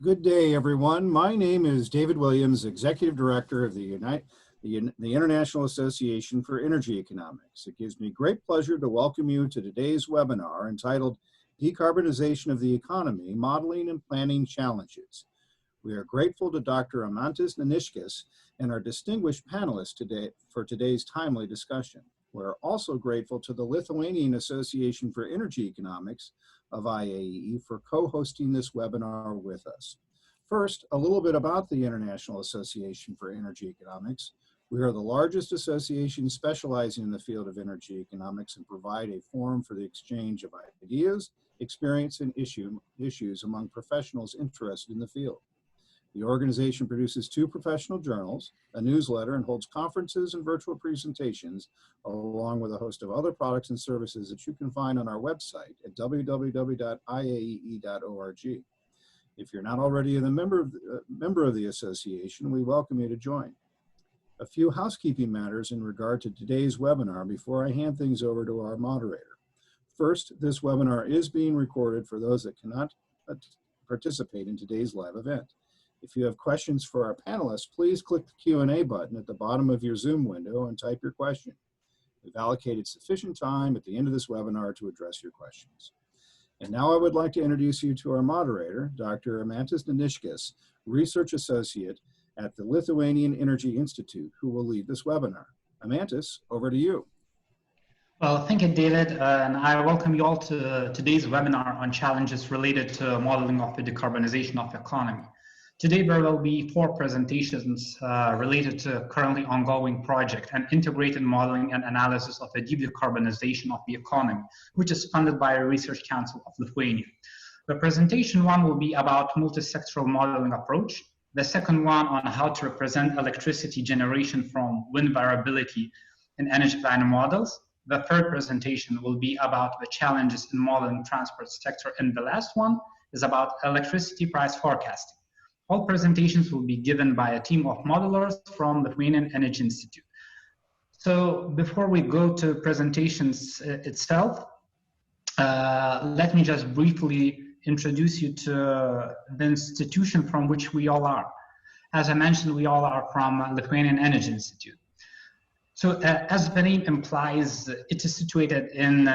Good day, everyone. My name is David Williams, Executive Director of the International Association for Energy Economics. It gives me great pleasure to welcome you to today's webinar entitled Decarbonization of the Economy, Modeling and Planning Challenges. We are grateful to Dr. Eimantas Neniškis and our distinguished panelists today for today's timely discussion. We're also grateful to the Lithuanian Association for Energy Economics of IAEE for co-hosting this webinar with us. First, a little bit about the International Association for Energy Economics. We are the largest association specializing in the field of energy economics and provide a forum for the exchange of ideas, experience, and issues among professionals interested in the field. The organization produces 2 professional journals, a newsletter, and holds conferences and virtual presentations, along with a host of other products and services that you can find on our website at www.iaee.org. If you're not already a member of the association, we welcome you to join. A few housekeeping matters in regard to today's webinar before I hand things over to our moderator. First, this webinar is being recorded for those that cannot participate in today's live event. If you have questions for our panelists, please click the Q&A button at the bottom of your Zoom window and type your question. We've allocated sufficient time at the end of this webinar to address your questions. And now I would like to introduce you to our moderator, Dr. Eimantas Neniškis, Research Associate at the Lithuanian Energy Institute, who will lead this webinar. Eimantas, over to you. Well, thank you, David, and I welcome you all to today's webinar on challenges related to modeling of the decarbonization of the economy. Today, there will be 4 presentations related to currently ongoing project and integrated modeling and analysis of the decarbonization of the economy, which is funded by the Research Council of Lithuania. The presentation 1 will be about multi-sectoral modeling approach. The second one on how to represent electricity generation from wind variability in energy planning models. The third presentation will be about the challenges in modeling transport sector, and the last one is about electricity price forecasting. All presentations will be given by a team of modelers from the Lithuanian Energy Institute. So before we go to presentations itself, let me just briefly introduce you to the institution from which we all are. As I mentioned, we all are from Lithuanian Energy Institute. So as the name implies, it is situated in,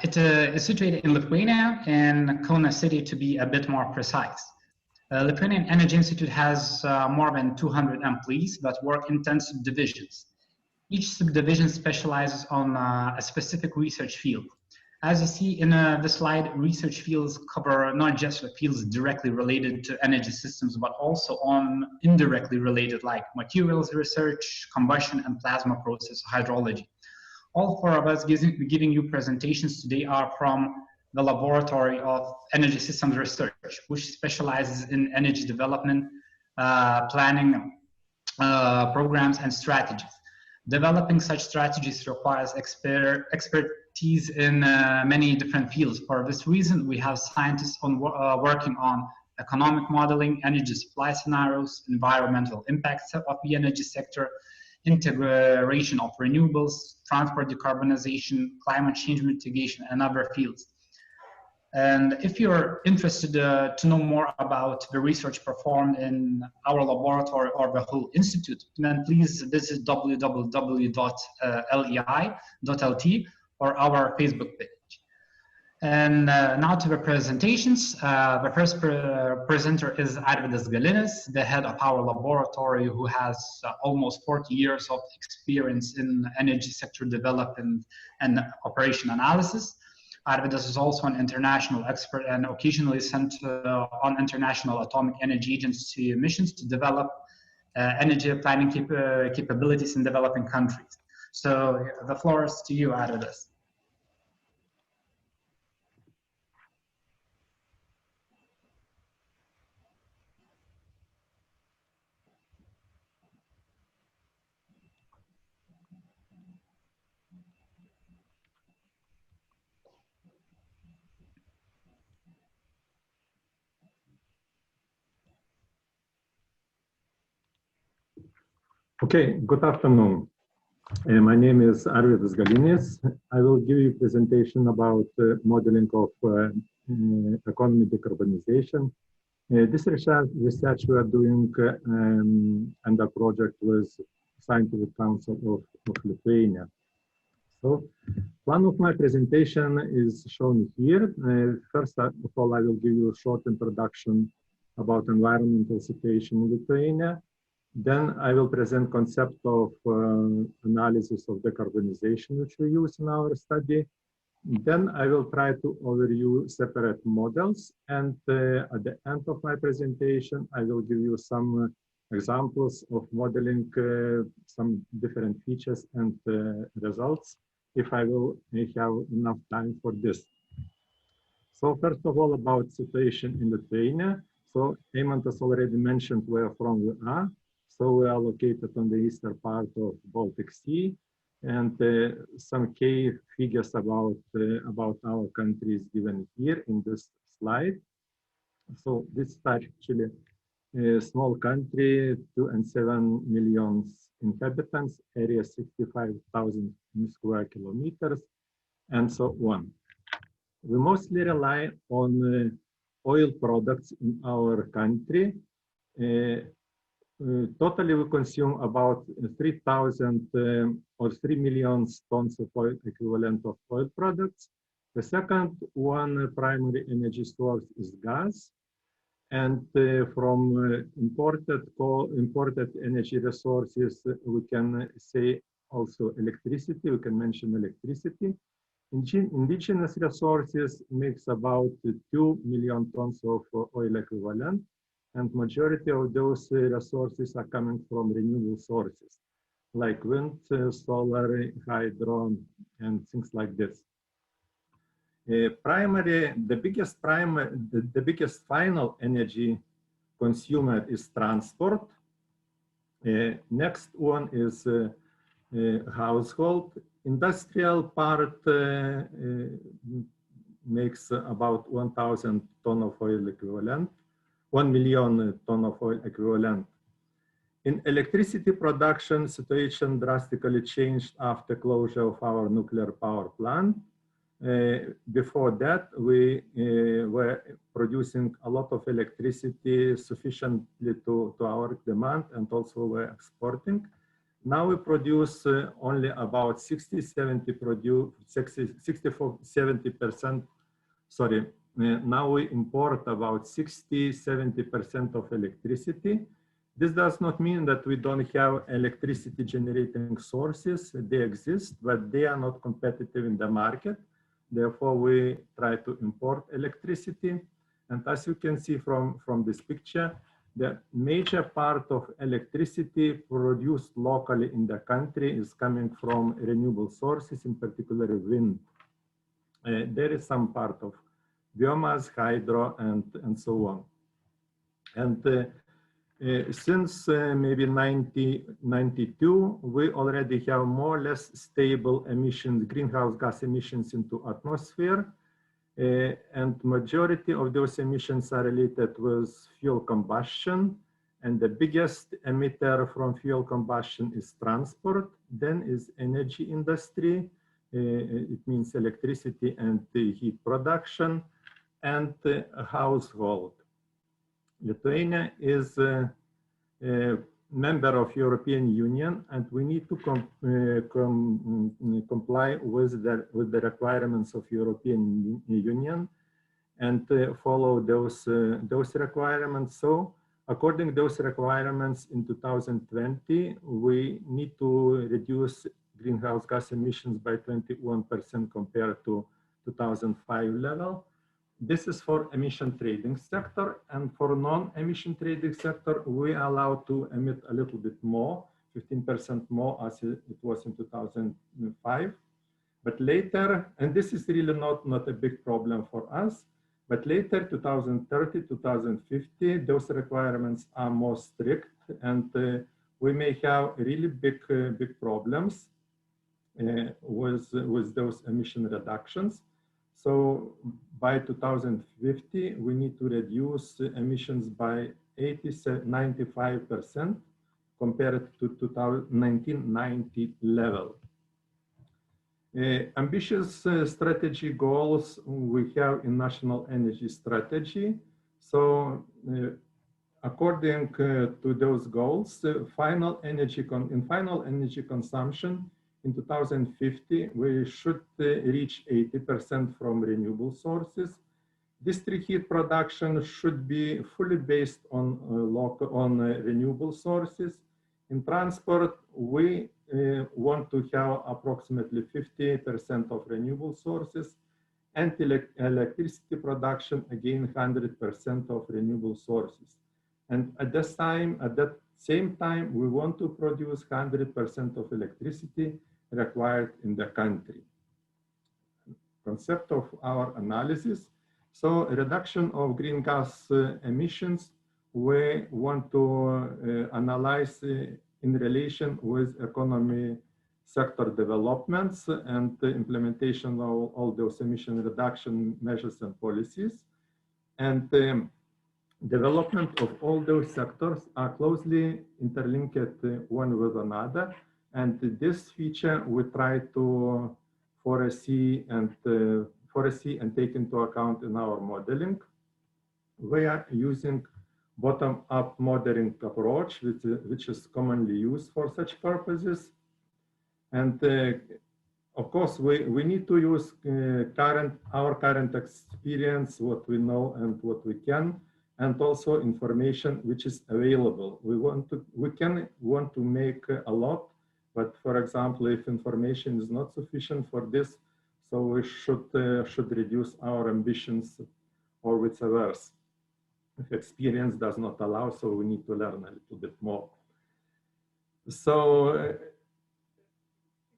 It is situated in Lithuania, in Kaunas city to be a bit more precise. Lithuanian Energy Institute has more than 200 employees that work in 10 subdivisions. Each subdivision specializes on a specific research field. As you see in the slide, research fields cover not just the fields directly related to energy systems, but also on indirectly related, like materials research, combustion and plasma process hydrology. All 4 of us giving you presentations today are from the Laboratory of Energy Systems Research, which specializes in energy development, planning, programs and strategies. Developing such strategies requires expertise in many different fields. For this reason, we have scientists working on economic modeling, energy supply scenarios, environmental impacts of the energy sector, integration of renewables, transport decarbonization, climate change mitigation, and other fields. And if you're interested to know more about the research performed in our laboratory or the whole institute, then please visit www.lei.lt or our Facebook page. And now to the presentations. The first presenter is Arvydas Galinis, the head of our laboratory, who has almost 40 years of experience in energy sector development and operation analysis. Arvydas is also an international expert and occasionally sent on International Atomic Energy Agency missions to develop energy planning capabilities in developing countries. So the floor is to you, Arvydas. Okay, good afternoon. My name is Arvydas Galinis. I will give you a presentation about modeling of economy decarbonization. This research we are doing under project with Scientific Council of Lithuania. So, one of my presentation is shown here. First of all, I will give you a short introduction about environmental situation in Lithuania. Then I will present concept of analysis of decarbonization, which we use in our study. Then I will try to overview separate models. And at the end of my presentation, I will give you some examples of modeling some different features and results, if I will have enough time for this. So first of all, about situation in Lithuania. So Eimantas already mentioned where from we are. So we are located on the eastern part of Baltic Sea, and some key figures about our country is given here in this slide. So this is actually a small country, 2.7 million inhabitants, area 65,000 square kilometers, and so on. We mostly rely on oil products in our country. Totally, we consume about 3,000 or 3 million tons of oil equivalent of oil products. The second one primary energy source is gas, and from imported energy resources, we can say also electricity. We can mention electricity. Indigenous resources makes about 2 million tons of oil equivalent, and majority of those resources are coming from renewable sources, like wind, solar, hydro, and things like this. The biggest final energy consumer is transport. Next one is household. Industrial part makes about 1,000 ton of oil equivalent, 1 million ton of oil equivalent. In electricity production, situation drastically changed after closure of our nuclear power plant. Before that, we were producing a lot of electricity sufficiently to our demand, and also were exporting. Now we produce only about 70%, sorry, now we import about 60–70% of electricity. This does not mean that we don't have electricity generating sources. They exist, but they are not competitive in the market. Therefore, we try to import electricity. And as you can see from this picture, the major part of electricity produced locally in the country is coming from renewable sources, in particular wind. There is some part of biomass, hydro, and so on. And since maybe 1992, we already have more or less stable emissions, greenhouse gas emissions into atmosphere. And majority of those emissions are related with fuel combustion. And the biggest emitter from fuel combustion is transport, then is energy industry. It means electricity and heat production, and household. Lithuania is a member of European Union, and we need to comply with the requirements of European Union and follow those requirements. So according to those requirements in 2020, we need to reduce greenhouse gas emissions by 21% compared to 2005 level. This is for emission trading sector, and for non-emission trading sector, we are allowed to emit a little bit more, 15% more as it was in 2005. But later, and this is really not a big problem for us, but later, 2030, 2050, those requirements are more strict, and we may have really big problems with those emission reductions. So by 2050, we need to reduce emissions by 95% compared to 1990 level. Ambitious strategy goals we have in National Energy Strategy. So according to those goals, final energy consumption in 2050, we should reach 80% from renewable sources. District heat production should be fully based on renewable sources. In transport, we want to have approximately 50% of renewable sources, and electricity production, again, 100% of renewable sources. And at that same time, we want to produce 100% of electricity required in the country. Concept of our analysis. So reduction of greenhouse emissions, we want to analyze in relation with economy sector developments and the implementation of all those emission reduction measures and policies. And the development of all those sectors are closely interlinked one with another. And this feature we try to foresee and take into account in our modeling. We are using bottom-up modeling approach, which is commonly used for such purposes. And of course, we need to use our current experience, what we know and what we can, and also information which is available. We want to make a lot, but for example, if information is not sufficient for this, so we should reduce our ambitions, or vice versa. If experience does not allow, so we need to learn a little bit more. So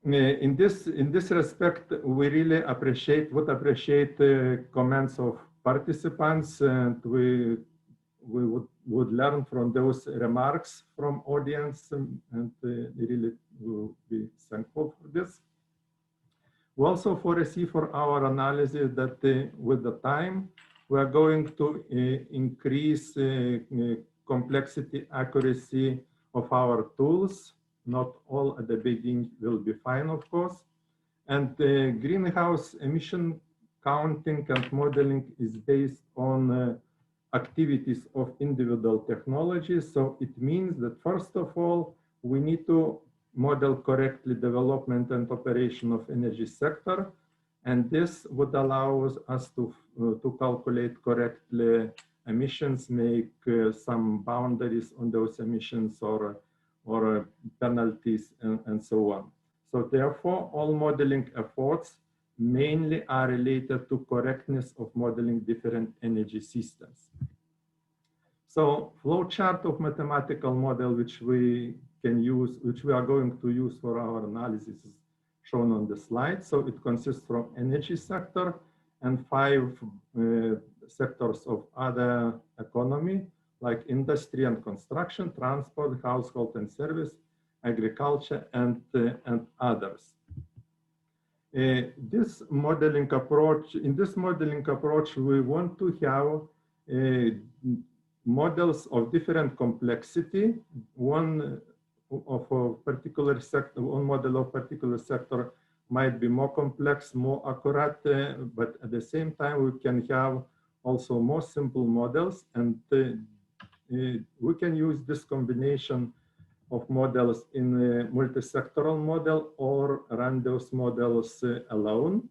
in this respect, we really would appreciate comments of participants, and we would learn from those remarks from audience, and really will be thankful for this. We also foresee for our analysis that with the time, we are going to increase complexity, accuracy of our tools. Not all at the beginning will be fine, of course. And greenhouse emission counting and modeling is based on activities of individual technologies. So it means that first of all, we need to model correctly development and operation of energy sector. And this would allow us to calculate correctly emissions, make some boundaries on those emissions or penalties and so on. So therefore, all modeling efforts mainly are related to correctness of modeling different energy systems. So flowchart of mathematical model, which we can use, which we are going to use for our analysis, is shown on the slide. So it consists from energy sector and 5 sectors of other economy, like industry and construction, transport, household and service, agriculture, and others. In this modeling approach, we want to have models of different complexity. One model of particular sector might be more complex, more accurate, but at the same time, we can have also more simple models, and we can use this combination of models in a multi-sectoral model or run those models alone.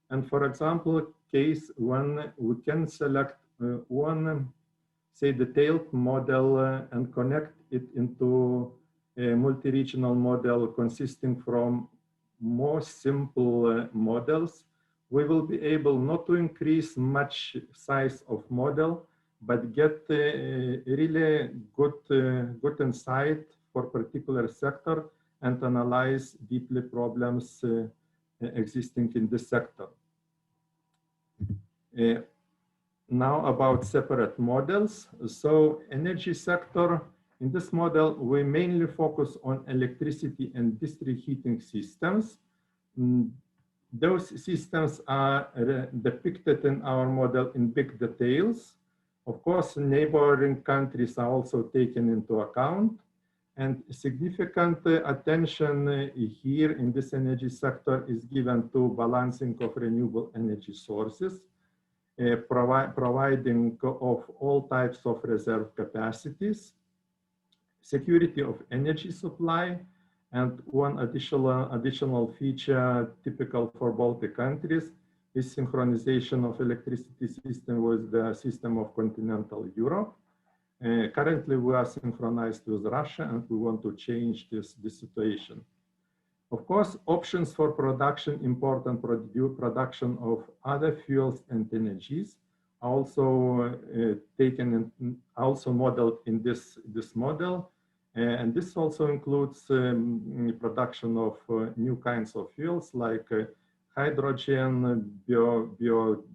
And for example, case one, we can select one, say, detailed model and connect it into a multi-regional model consisting from more simple models. We will be able not to increase much size of model, but get really good insight for particular sector and analyze deeply problems existing in this sector. Now about separate models. So energy sector, in this model, we mainly focus on electricity and district heating systems. Those systems are depicted in our model in big details. Of course, neighboring countries are also taken into account. And significant attention here in this energy sector is given to balancing of renewable energy sources, providing of all types of reserve capacities, security of energy supply, and one additional feature typical for Baltic countries is synchronization of electricity system with the system of continental Europe. Currently, we are synchronized with Russia, and we want to change this situation. Of course, options for production, import and production of other fuels and energies are also taken and also modeled in this model. And this also includes production of new kinds of fuels like hydrogen,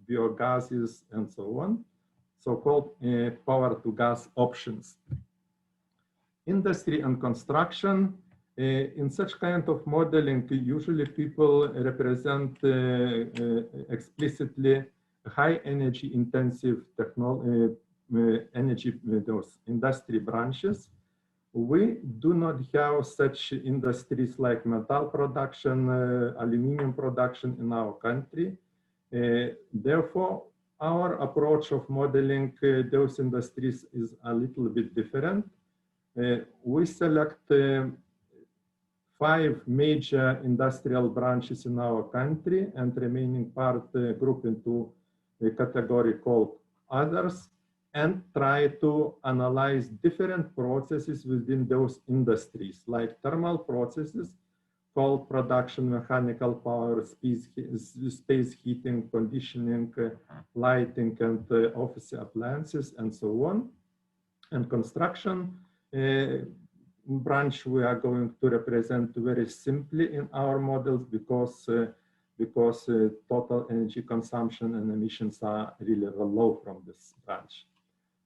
biogases, and so on, so-called power-to-gas options. Industry and construction. In such kind of modeling, usually people represent explicitly high energy intensive those industry branches. We do not have such industries like metal production, aluminum production in our country. Therefore, our approach of modeling those industries is a little bit different. We select 5 major industrial branches in our country, and remaining part group into a category called others, and try to analyze different processes within those industries, like thermal processes called production, mechanical power, space heating, conditioning, lighting, and office appliances, and so on. And construction branch we are going to represent very simply in our models because total energy consumption and emissions are really low from this branch.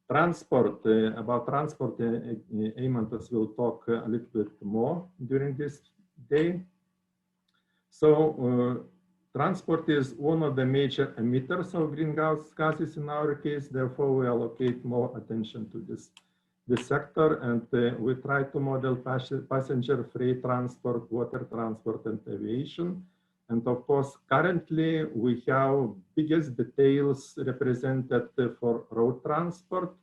Transport, about transport, Eimantas will talk a little bit more during this day. So transport is one of the major emitters of greenhouse gases in our case, therefore we allocate more attention to this sector, and we try to model passenger freight transport, water transport, and aviation. And of course, currently we have biggest details represented for road transport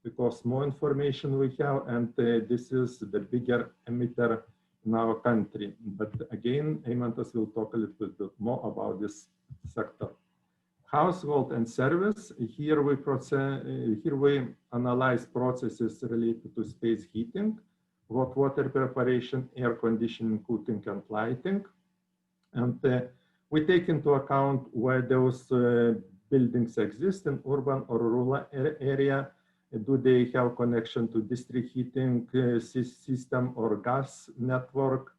because more information we have, and this is the bigger emitter in our country. But again, Eimantas will talk a little bit more about this sector. Household and service. Here we analyze processes related to space heating, hot water preparation, air conditioning, cooking, and lighting. And we take into account where those buildings exist in urban or rural area. Do they have connection to district heating system or gas network?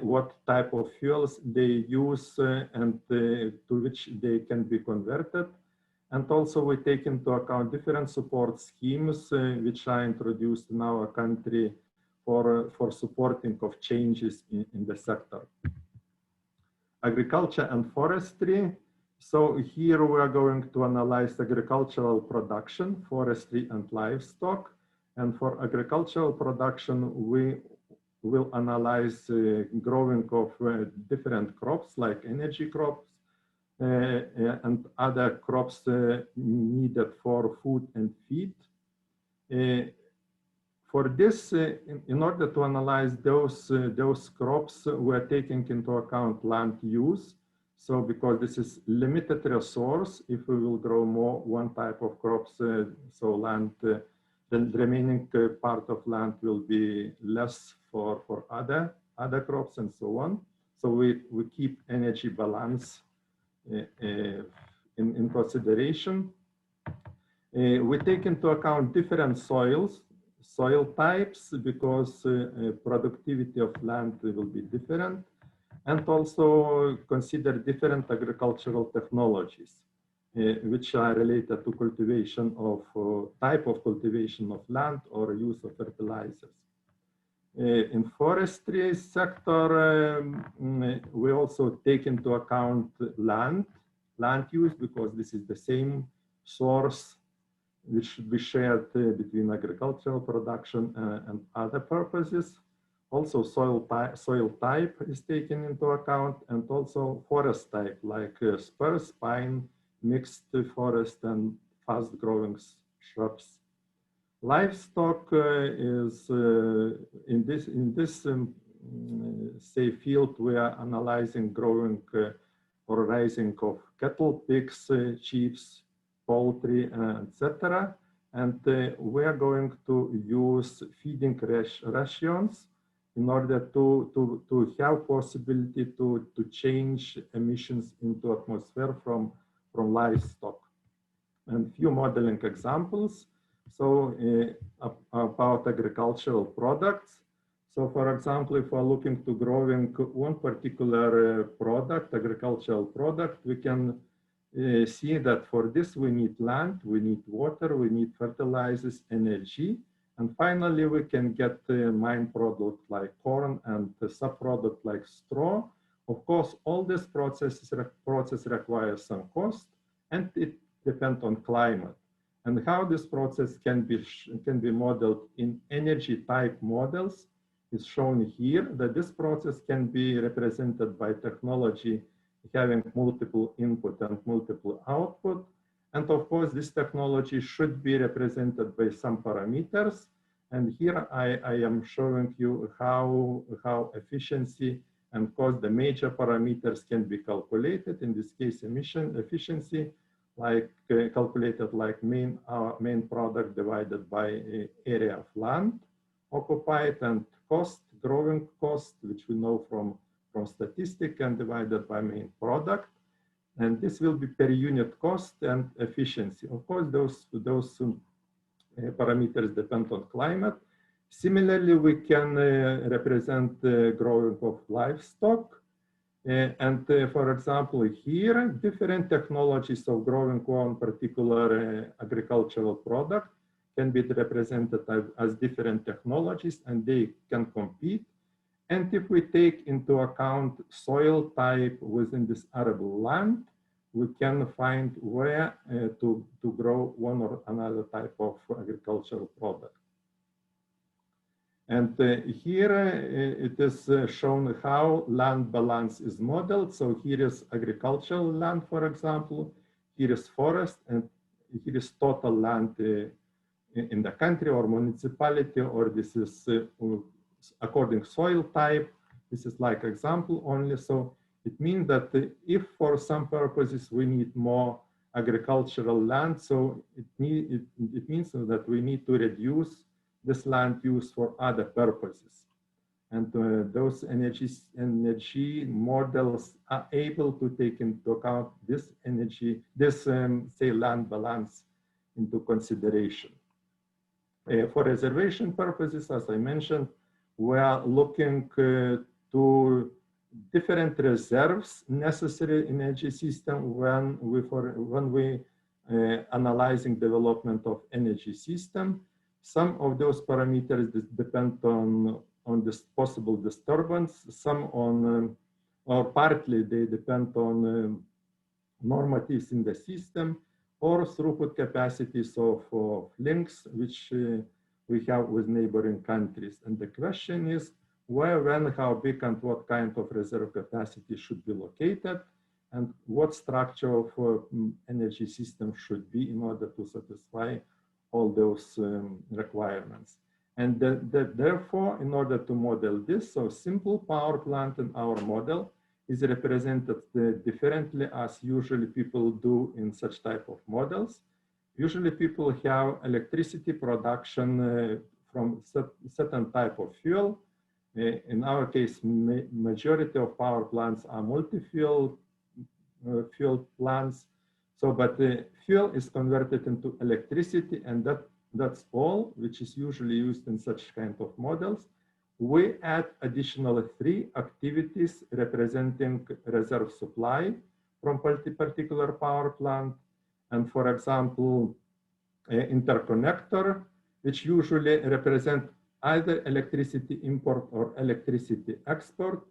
What type of fuels they use and to which they can be converted. And also we take into account different support schemes which are introduced in our country for supporting of changes in the sector. Agriculture and forestry. So here we are going to analyze agricultural production, forestry, and livestock. And for agricultural production, we will analyze growing of different crops like energy crops and other crops needed for food and feed. For this, in order to analyze those crops, we're taking into account land use. So because this is limited resource, if we will grow more one type of crops, so land, the remaining part of land will be less for other crops and so on. So we keep energy balance in consideration. We take into account different soil types because productivity of land will be different, and also consider different agricultural technologies which are related to cultivation of type of cultivation of land or use of fertilizers. In forestry sector, we also take into account land use because this is the same source which should be shared between agricultural production and other purposes. Also, soil type is taken into account, and also forest type, like spruce, pine, mixed forest, and fast-growing shrubs. Livestock is in this say field, we are analyzing growing or raising of cattle, pigs, sheep, poultry, etc. And we are going to use feeding rations in order to have possibility to change emissions into atmosphere from livestock. And few modeling examples. So about agricultural products. So for example, if we're looking to growing one particular product, agricultural product, we can see that for this we need land, we need water, we need fertilizers, energy, and finally we can get the main product like corn and the sub-product like straw. Of course, all this process requires some cost, and it depends on climate. And how this process can be modeled in energy type models is shown here, that this process can be represented by technology having multiple input and multiple output. And of course, this technology should be represented by some parameters. And here I am showing you how efficiency and cost, the major parameters, can be calculated. In this case, emission efficiency, like calculated like main product divided by area of land occupied, and cost, growing cost, which we know from statistic, and divided by main product. And this will be per unit cost and efficiency. Of course, those parameters depend on climate. Similarly, we can represent the growing of livestock. For example, here, different technologies of growing one particular agricultural product can be represented as different technologies, and they can compete. And if we take into account soil type within this arable land, we can find where to grow one or another type of agricultural product. And here it is shown how land balance is modeled. So here is agricultural land, for example, here is forest, and here is total land in the country or municipality, or this is according soil type. This is like example only. So it means that if for some purposes we need more agricultural land, so it means that we need to reduce this land use for other purposes. And those energy models are able to take into account this energy, say land balance into consideration. For reservation purposes, as I mentioned, we are looking to different reserves necessary in energy system when we analyzing development of energy system. Some of those parameters depend on this possible disturbance. Some on, or partly they depend on normatives in the system, or throughput capacities of links which we have with neighboring countries. And the question is where, when, how big, and what kind of reserve capacity should be located, and what structure of energy system should be in order to satisfy all those requirements. And therefore, in order to model this, so simple power plant in our model is represented differently as usually people do in such type of models. Usually people have electricity production from certain type of fuel. In our case, majority of power plants are multi-fuel fuel plants. So, but the fuel is converted into electricity, and that's all, which is usually used in such kind of models. We add additional 3 activities representing reserve supply from particular power plant. And for example, interconnector, which usually represent either electricity import or electricity export,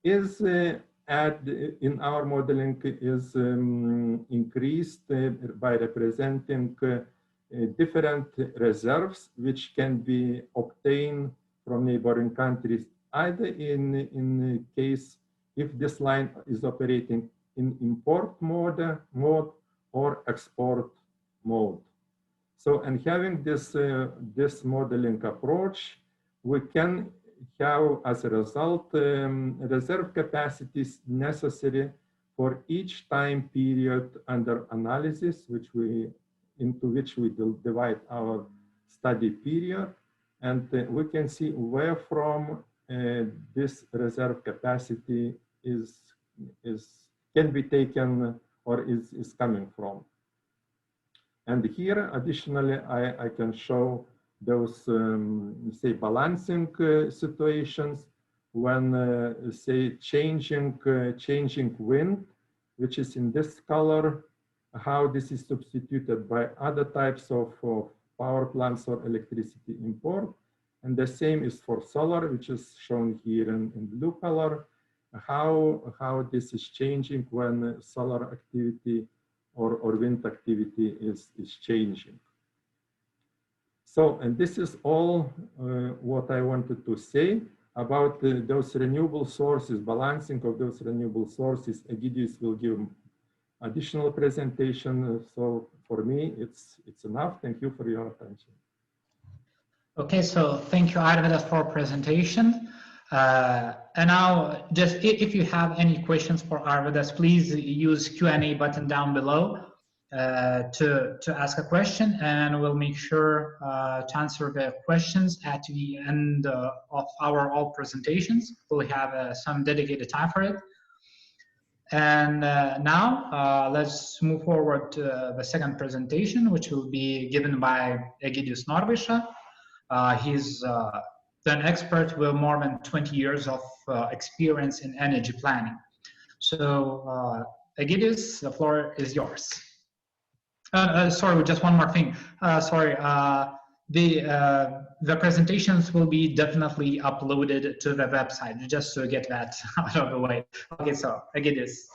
is in our modeling is increased by representing different reserves which can be obtained from neighboring countries, either in case if this line is operating in import mode or export mode. So, and having this, this modeling approach, we can have as a result reserve capacities necessary for each time period under analysis, into which we will divide our study period. And we can see where from this reserve capacity can be taken or is coming from. And here, additionally, I can show those, say, balancing situations when, say, changing wind, which is in this color, how this is substituted by other types of power plants or electricity import. And the same is for solar, which is shown here in blue color, how this is changing when solar activity or wind activity is changing. So, and this is all what I wanted to say about those renewable sources, balancing of those renewable sources. Egidijus will give additional presentation. So for me, it's enough. Thank you for your attention. Okay, so thank you, Arvydas, for presentation. And now, just if you have any questions for Arvydas, please use Q&A button down below to ask a question, and we'll make sure to answer the questions at the end of our all presentations. We'll have some dedicated time for it. And now let's move forward to the second presentation, which will be given by Egidijus Norvaiša. He's an expert with more than 20 years of experience in energy planning. So Egidijus, the floor is yours. Sorry, just one more thing. The presentations will be definitely uploaded to the website, just to get that out of the way. Okay, so Egidijus.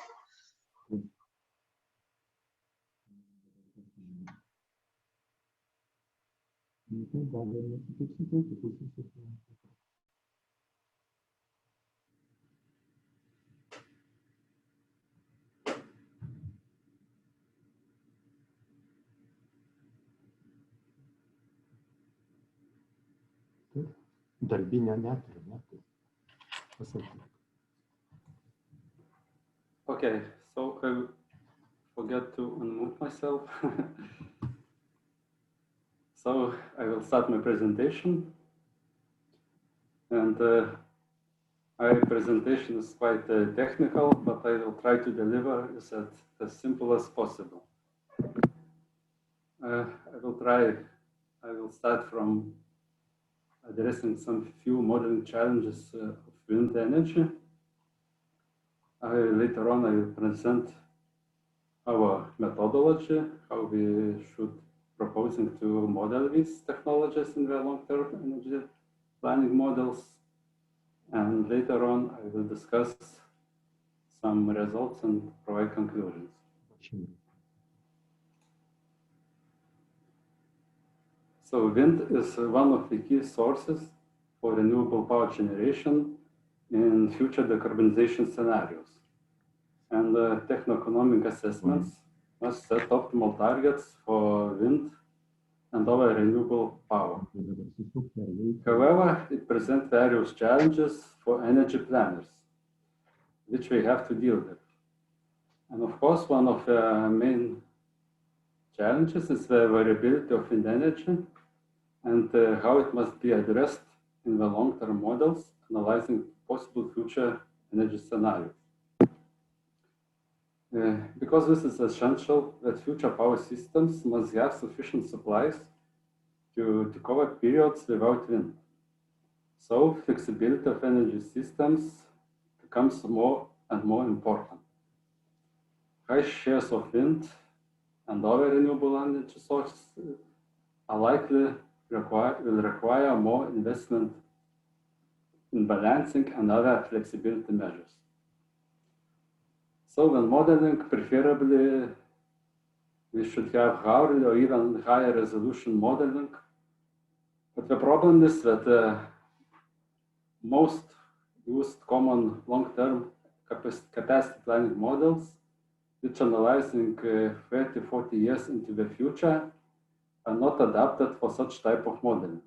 Okay, so I forgot to unmute myself. So I will start my presentation. And my presentation is quite technical, but I will try to deliver it as simple as possible. I will start from addressing some few modeling challenges of wind energy. Later on, I will present our methodology, how we should proposing to model these technologies in the long-term energy planning models. And later on, I will discuss some results and provide conclusions. So wind is one of the key sources for renewable power generation in future decarbonization scenarios. And techno-economic assessments must set optimal targets for wind and other renewable power. However, it presents various challenges for energy planners, which we have to deal with. And of course, one of the main challenges is the variability of wind energy and how it must be addressed in the long-term models, analyzing possible future energy scenarios. Because this is essential that future power systems must have sufficient supplies to cover periods without wind. So flexibility of energy systems becomes more and more important. High shares of wind and other renewable energy sources are likely will require more investment in balancing and other flexibility measures. So when modeling, preferably we should have hourly or even higher resolution modeling. But the problem is that most used common long-term capacity planning models, which analyzing 30, 40 years into the future, are not adapted for such type of modeling.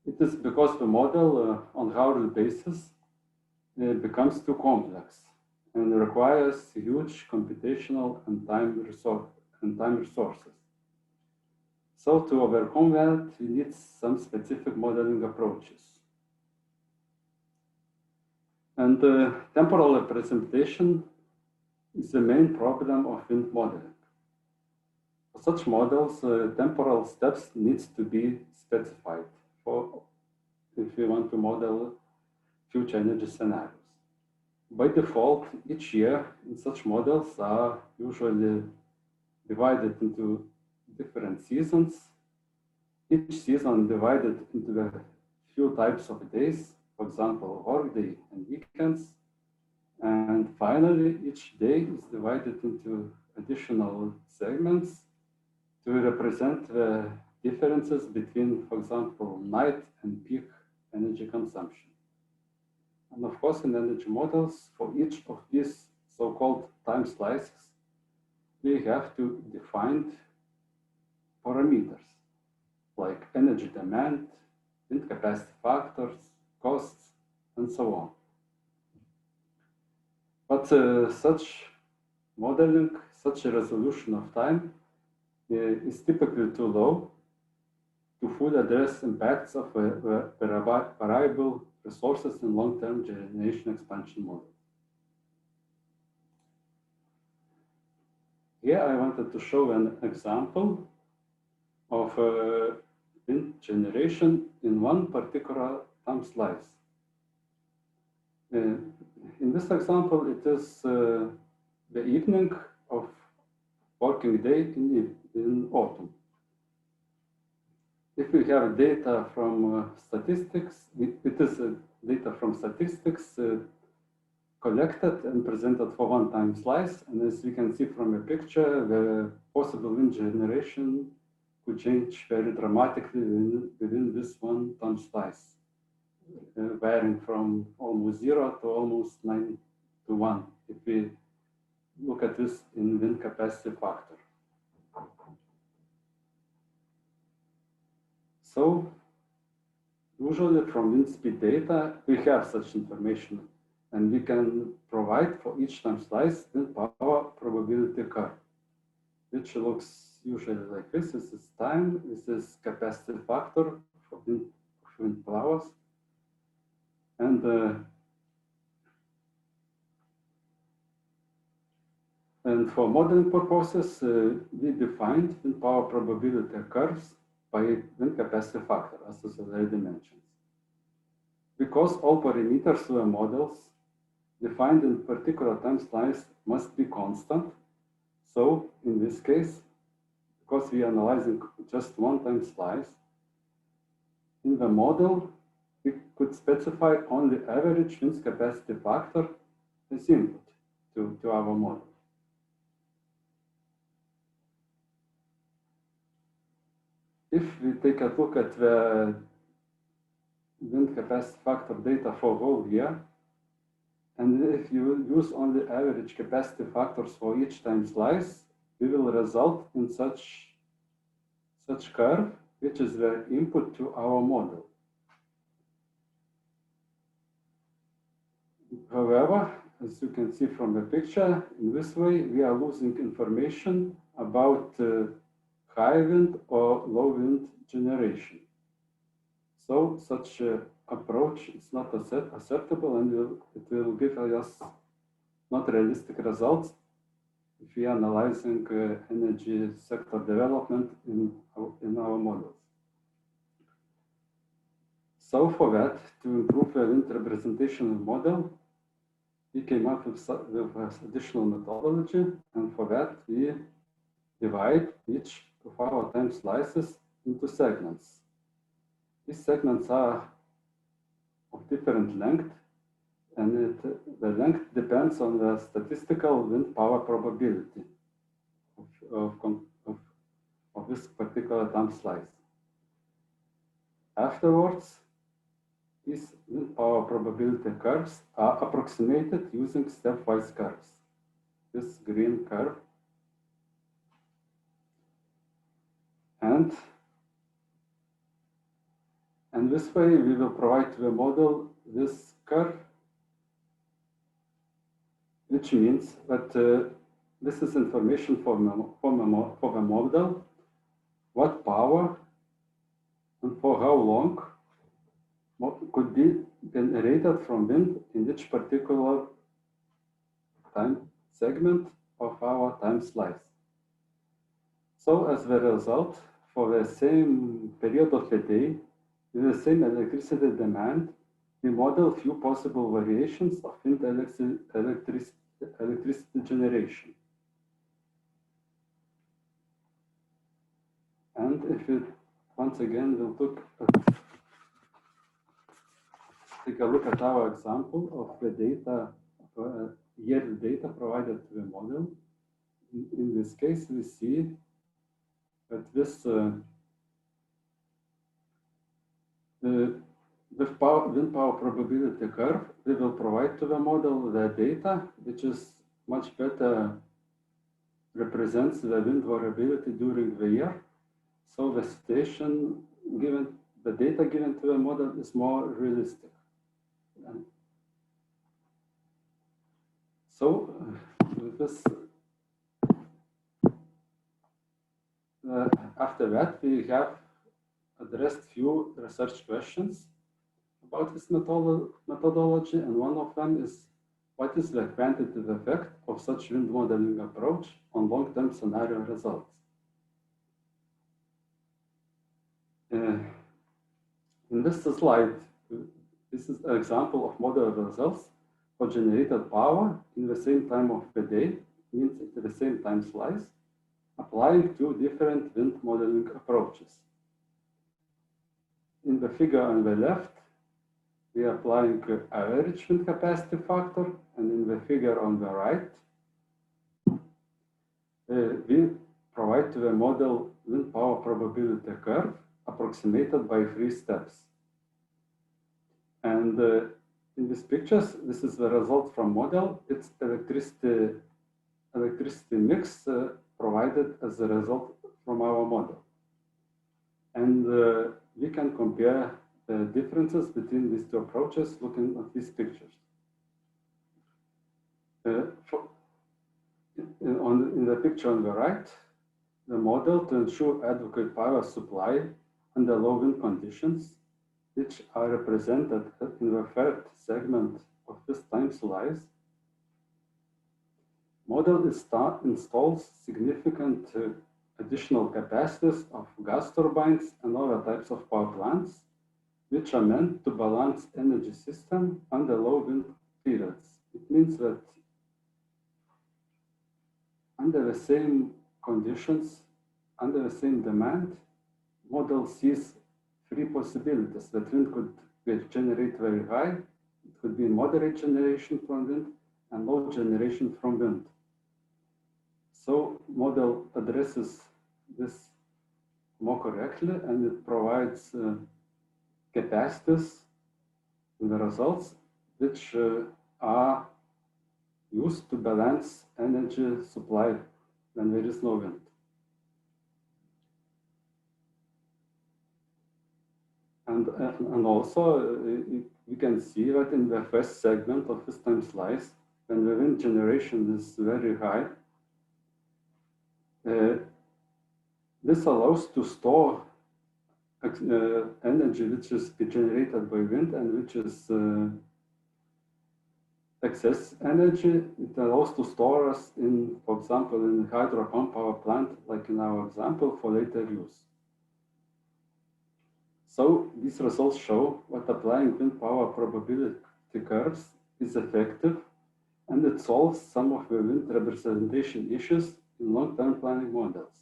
It is because the model on hourly basis becomes too complex and requires huge computational and time resources. So to overcome that, we need some specific modeling approaches. And temporal representation is the main problem of wind modeling. For such models, temporal steps needs to be specified if we want to model future energy scenarios. By default, each year in such models are usually divided into different seasons. Each season divided into a few types of days, for example, workday and weekends. And finally, each day is divided into additional segments to represent the differences between, for example, night and peak energy consumption. And of course, in energy models, for each of these so-called time slices, we have to define parameters like energy demand, wind capacity factors, costs, and so on. But such modeling, such a resolution of time is typically too low to fully address impacts of variable resources in long-term generation expansion models. Here I wanted to show an example of wind generation in one particular time slice. In this example, it is the evening of working day in autumn. If we have data from statistics, it is data from statistics collected and presented for one time slice. And as you can see from the picture, the possible wind generation could change very dramatically within this one time slice, varying from almost 0 to almost 9 to 1, if we look at this in wind capacity factor. So usually from wind speed data, we have such information, and we can provide for each time slice wind power probability curve, which looks usually like this. This is time, this is capacity factor for wind powers. And for modeling purposes, we defined wind power probability curves by wind capacity factor, as I already mentioned. Because all parameters of the models defined in particular time slice must be constant. So in this case, because we are analyzing just one time slice, in the model, we could specify only average wind capacity factor as input to our model. If we take a look at the wind capacity factor data for whole year, and if you use only average capacity factors for each time slice, we will result in such curve, which is the input to our model. However, as you can see from the picture, in this way, we are losing information about high wind or low wind generation. So such approach is not acceptable, and it will give us not realistic results if we are analyzing energy sector development in our models. So for that, to improve the wind representation model, we came up with additional methodology, and for that we divide each of our time slices into segments. These segments are of different length, and the length depends on the statistical wind power probability of this particular time slice. Afterwards, these wind power probability curves are approximated using stepwise curves. This green curve and this way we will provide to the model this curve, which means that this is information for the model, what power and for how long could be generated from wind in each particular time segment of our time slice. So as a result, for the same period of the day, with the same electricity demand, we model few possible variations of wind electricity generation. And if it, once again, we'll take a look at our example of the data, yearly data provided to the model. In this case, we see that this the wind power probability curve, we will provide to the model the data, which is much better represents the wind variability during the year. So the situation given, the data given to the model is more realistic. And so with this, after that, we have addressed few research questions about this methodology, and one of them is, what is the quantitative effect of such wind modeling approach on long-term scenario results? In this slide, this is an example of model results for generated power in the same time of the day, means at the same time slice, applying two different wind modeling approaches. In the figure on the left, we are applying average wind capacity factor, and in the figure on the right, we provide to the model wind power probability curve approximated by 3 steps. And in these pictures, this is the result from model. It's electricity mix provided as a result from our model. And we can compare the differences between these two approaches looking at these pictures. In the picture on the right, the model to ensure adequate power supply under low wind conditions, which are represented in the third segment of this time slice, model installs significant additional capacities of gas turbines and other types of power plants, which are meant to balance energy system under low wind periods. It means that under the same conditions, under the same demand, model sees 3 possibilities. That wind could generate very high, it could be moderate generation from wind, and low generation from wind. So model addresses this more correctly, and it provides capacities in the results, which are used to balance energy supply when there is no wind. And also, we can see that in the first segment of this time slice, when the wind generation is very high, this allows to store energy which is generated by wind and which is excess energy. It allows to store us in, for example, in hydro pump power plant, like in our example, for later use. So these results show that applying wind power probability curves is effective, and it solves some of the wind representation issues in long-term planning models.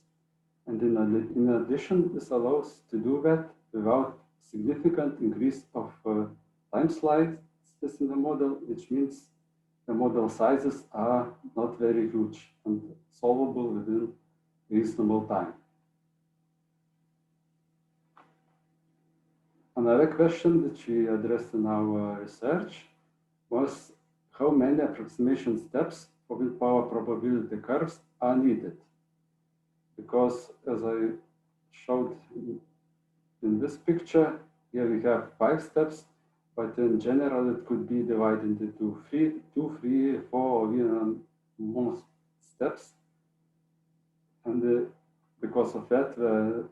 And in addition, this allows to do that without significant increase of time slices in the model, which means the model sizes are not very huge and solvable within reasonable time. Another question that we addressed in our research was how many approximation steps for wind power probability curves are needed. Because as I showed in this picture, here we have 5 steps, but in general it could be divided into 2, 3, 4, or even more steps. And because of that, the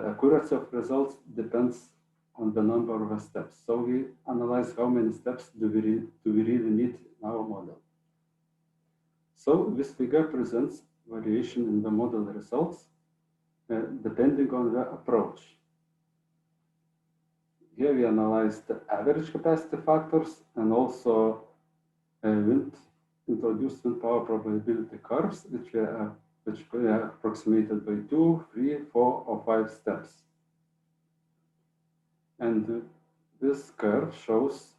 accuracy of results depends on the number of steps. So we analyze how many steps do we really need in our model. So this figure presents variation in the model results depending on the approach. Here we analyze the average capacity factors and also introduced wind power probability curves, which are approximated by 2, 3, 4, or 5 steps. And this curve shows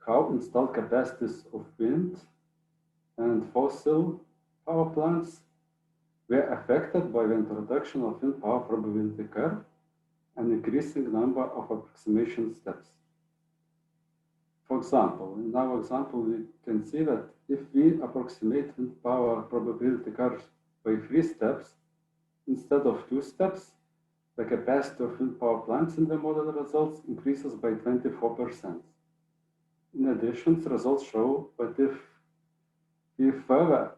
how installed capacities of wind and fossil power plants were affected by the introduction of wind power probability curve and increasing number of approximation steps. For example, in our example, we can see that if we approximate wind power probability curves by 3 steps instead of 2 steps, the capacity of wind power plants in the model results increases by 24%. In addition, the results show that if we further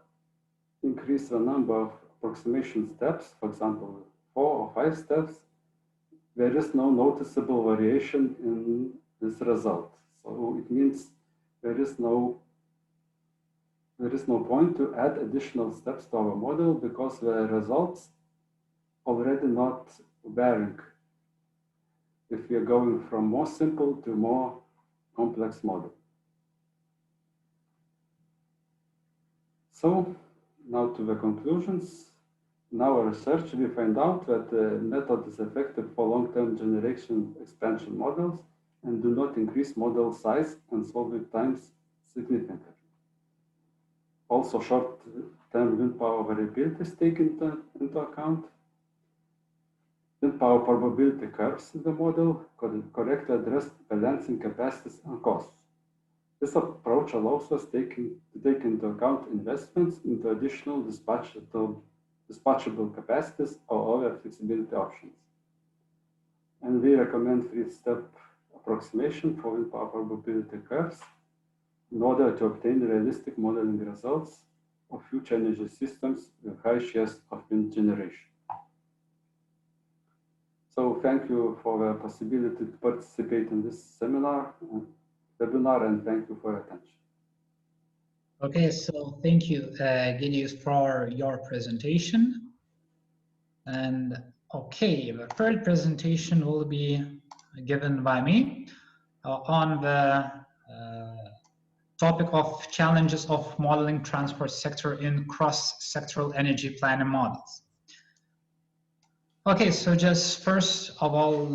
increase the number of approximation steps, for example, 4 or 5 steps, there is no noticeable variation in this result. So it means there is no point to add additional steps to our model because the results already not varying if we are going from more simple to more complex model. So now to the conclusions. In our research, we find out that the method is effective for long-term generation expansion models and do not increase model size and solving times significantly. Also, short-term wind power variability is taken into account. Wind power probability curves in the model correctly address balancing capacities and costs. This approach allows us to take into account investments into additional dispatchable capacities or other flexibility options. And we recommend 3-step approximation for wind power probability curves in order to obtain realistic modeling results of future energy systems with high shares of wind generation. So thank you for the possibility to participate in this webinar, and thank you for your attention. Okay, so thank you, Genius, for your presentation. And okay, the third presentation will be given by me on the topic of challenges of modeling transport sector in cross-sectoral energy planning models. Okay, so just first of all,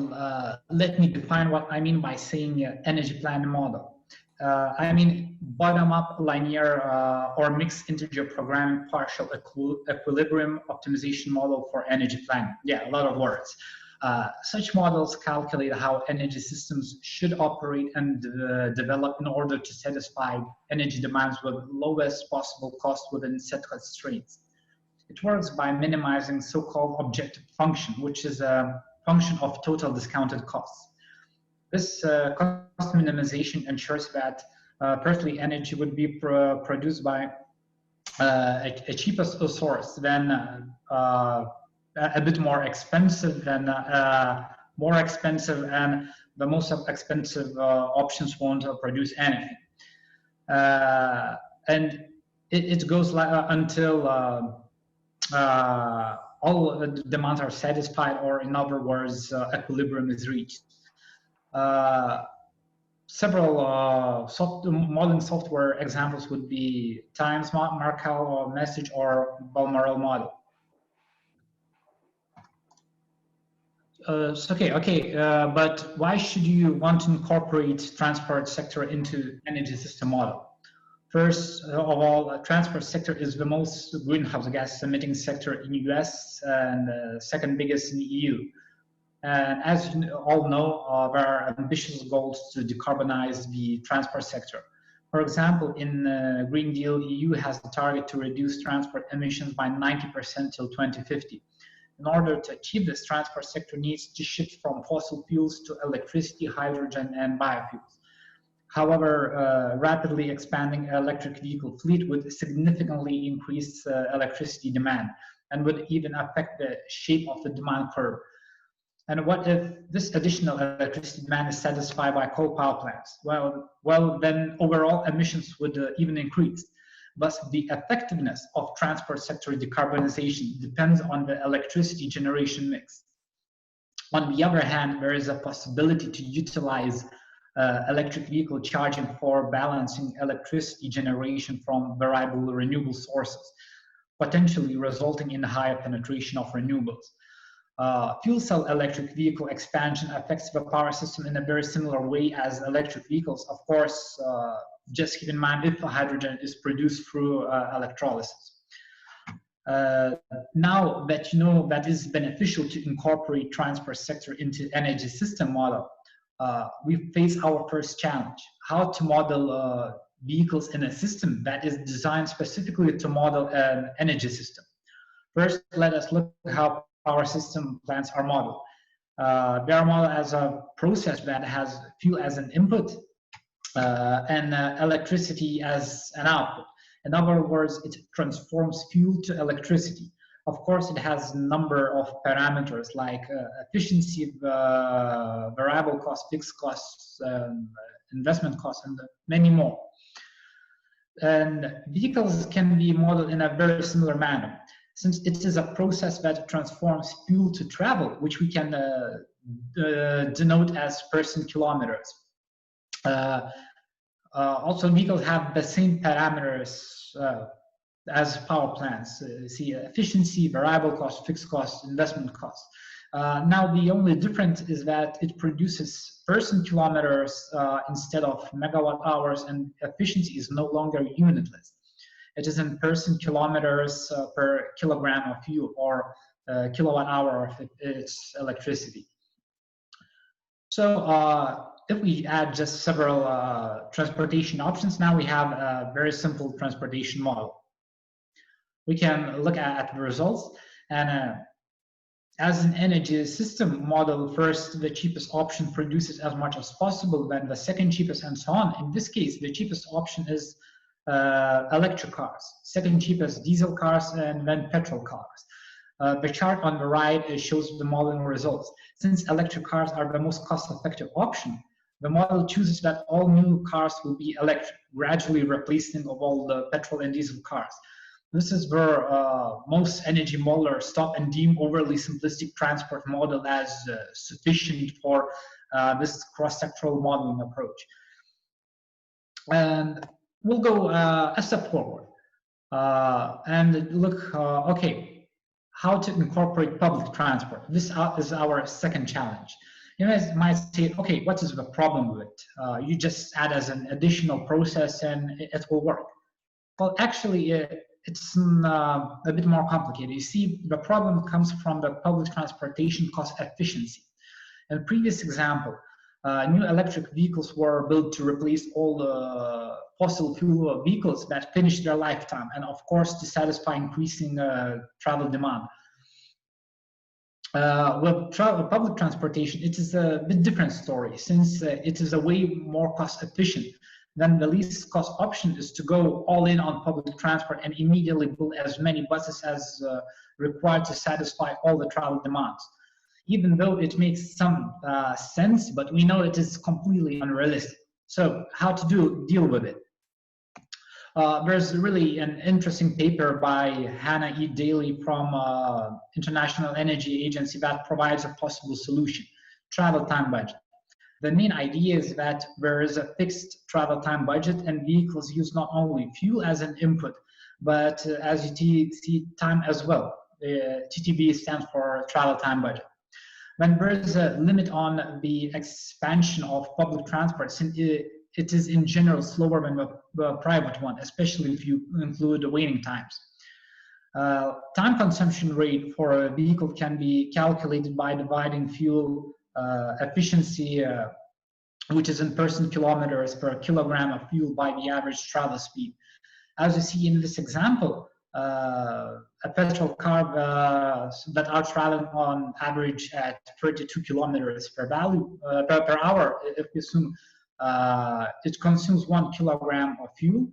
let me define what I mean by saying energy planning model. I mean bottom-up linear or mixed integer programming partial equilibrium optimization model for energy planning. Yeah, a lot of words. Such models calculate how energy systems should operate and develop in order to satisfy energy demands with lowest possible cost within set constraints. It works by minimizing so-called objective function, which is a function of total discounted costs. This cost minimization ensures that perfectly energy would be produced by a cheaper source than a bit more expensive than more expensive, and the most expensive options won't produce anything. And it goes until all demands are satisfied, or in other words, equilibrium is reached. Several modeling software examples would be Times, Markov, or Message, or Balmoral model. But why should you want to incorporate transport sector into energy system model? First of all, the transport sector is the most greenhouse gas emitting sector in the US and second biggest in the EU. And as you all know, there are ambitious goals to decarbonize the transport sector. For example, in Green Deal, EU has the target to reduce transport emissions by 90% till 2050. In order to achieve this, transport sector needs to shift from fossil fuels to electricity, hydrogen, and biofuels. However, rapidly expanding electric vehicle fleet would significantly increase electricity demand and would even affect the shape of the demand curve. And what if this additional electricity demand is satisfied by coal power plants? Well, then overall emissions would even increase. Thus, the effectiveness of transport sector decarbonization depends on the electricity generation mix. On the other hand, there is a possibility to utilize electric vehicle charging for balancing electricity generation from variable renewable sources, potentially resulting in higher penetration of renewables. Fuel cell electric vehicle expansion affects the power system in a very similar way as electric vehicles. Of course, just keep in mind if hydrogen is produced through electrolysis. Now that you know that it's beneficial to incorporate transport sector into energy system model, we face our first challenge: how to model vehicles in a system that is designed specifically to model an energy system. First, let us look at how power system plants are modeled. They are modeled as a process that has fuel as an input and electricity as an output. In other words, it transforms fuel to electricity. Of course, it has a number of parameters like efficiency, variable cost, fixed costs, investment costs, and many more. And vehicles can be modeled in a very similar manner, since it is a process that transforms fuel to travel, which we can denote as person kilometers. Also, vehicles have the same parameters as power plants. See, efficiency, variable cost, fixed cost, investment cost. Now, the only difference is that it produces person kilometers instead of megawatt hours, and efficiency is no longer unitless. It is in person kilometers per kilogram of fuel or kilowatt hour of its electricity. So if we add just several transportation options, now we have a very simple transportation model. We can look at the results, and as an energy system model, first the cheapest option produces as much as possible, then the second cheapest, and so on. In this case, the cheapest option is electric cars, second cheapest diesel cars, and then petrol cars. The chart on the right shows the modeling results. Since electric cars are the most cost-effective option, the model chooses that all new cars will be electric, gradually replacing of all the petrol and diesel cars. This is where most energy modelers stop and deem overly simplistic transport model as sufficient for this cross-sectoral modeling approach. And we'll go a step forward and look, okay, how to incorporate public transport. This is our second challenge. You guys might say, okay, what is the problem with it? You just add as an additional process and it will work. Well, actually, it's a bit more complicated. You see, the problem comes from the public transportation cost efficiency. In the previous example, new electric vehicles were built to replace all the fossil fuel vehicles that finished their lifetime, and of course to satisfy increasing travel demand. With public transportation, it is a bit different story, since it is a way more cost efficient. Then the least cost option is to go all in on public transport and immediately build as many buses as required to satisfy all the travel demands. Even though it makes some sense, but we know it is completely unrealistic. So how to deal with it? There's really an interesting paper by Hannah E. Daly from International Energy Agency that provides a possible solution: travel time budget. The main idea is that there is a fixed travel time budget, and vehicles use not only fuel as an input, but as you see, time as well. TTB stands for travel time budget. When there is a limit on the expansion of public transport, it is in general slower than the private one, especially if you include the waiting times. Time consumption rate for a vehicle can be calculated by dividing fuel efficiency, which is in person kilometers per kilogram of fuel, by the average travel speed. As you see in this example, a petrol car that are traveling on average at 32 kilometers per hour, if you assume it consumes 1 kilogram of fuel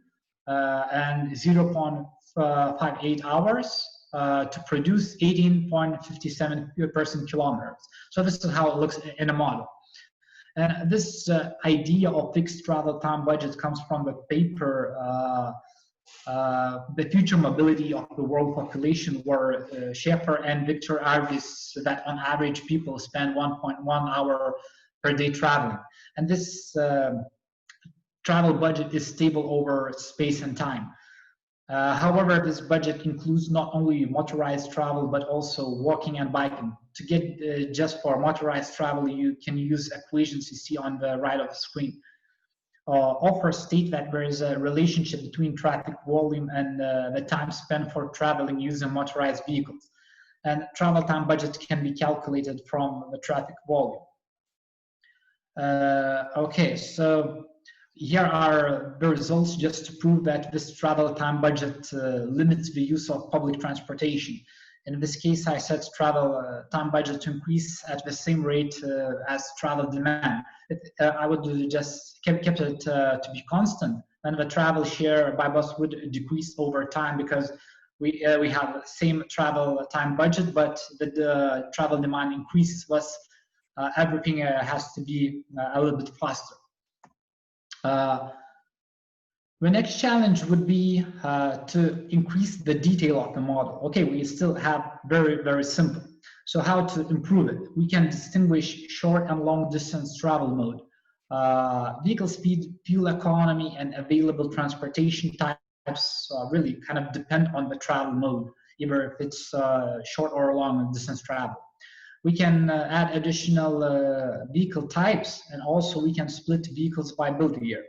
and 0.58 hours to produce 18.57 person kilometers. So this is how it looks in a model. And this idea of fixed travel time budget comes from the paper, The Future Mobility of the World Population, where Schaeffer and Victor argues that on average people spend 1.1 hour per day traveling. And this travel budget is stable over space and time. However, this budget includes not only motorized travel, but also walking and biking. To get just for motorized travel, you can use equations you see on the right of the screen. Authors state that there is a relationship between traffic volume and the time spent for traveling using motorized vehicles. And travel time budget can be calculated from the traffic volume. Okay, so here are the results just to prove that this travel time budget limits the use of public transportation. In this case, I set travel time budget to increase at the same rate as travel demand. I would just kept it to be constant, and the travel share by bus would decrease over time because we have the same travel time budget, but the travel demand increases, thus everything has to be a little bit faster. The next challenge would be to increase the detail of the model. Okay, we still have very simple. So how to improve it? We can distinguish short and long distance travel mode, vehicle speed, fuel economy, and available transportation types really kind of depend on the travel mode, either if it's short or long distance travel. We can add additional vehicle types, and also we can split vehicles by build year.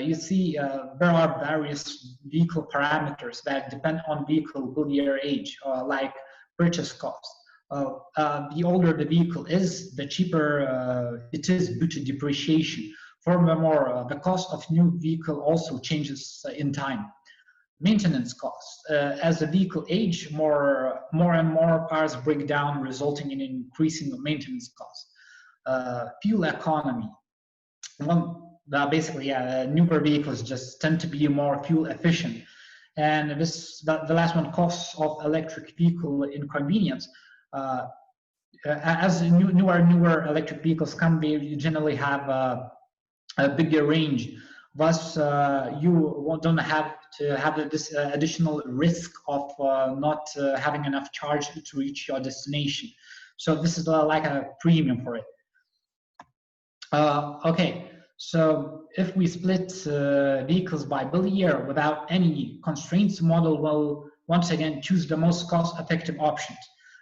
You see, there are various vehicle parameters that depend on vehicle build year age, like purchase cost. The older the vehicle is, the cheaper it is due to depreciation. Furthermore, the cost of new vehicle also changes in time. Maintenance costs. As the vehicle age, more and more parts break down, resulting in increasing maintenance costs. Fuel economy. Well, basically, newer vehicles just tend to be more fuel efficient. And the last one, costs of electric vehicle inconvenience. As newer electric vehicles come, they generally have a bigger range. Thus, you don't have to have this additional risk of not having enough charge to reach your destination. So this is like a premium for it. Okay, so if we split vehicles by build year without any constraints, the model will once again choose the most cost-effective options,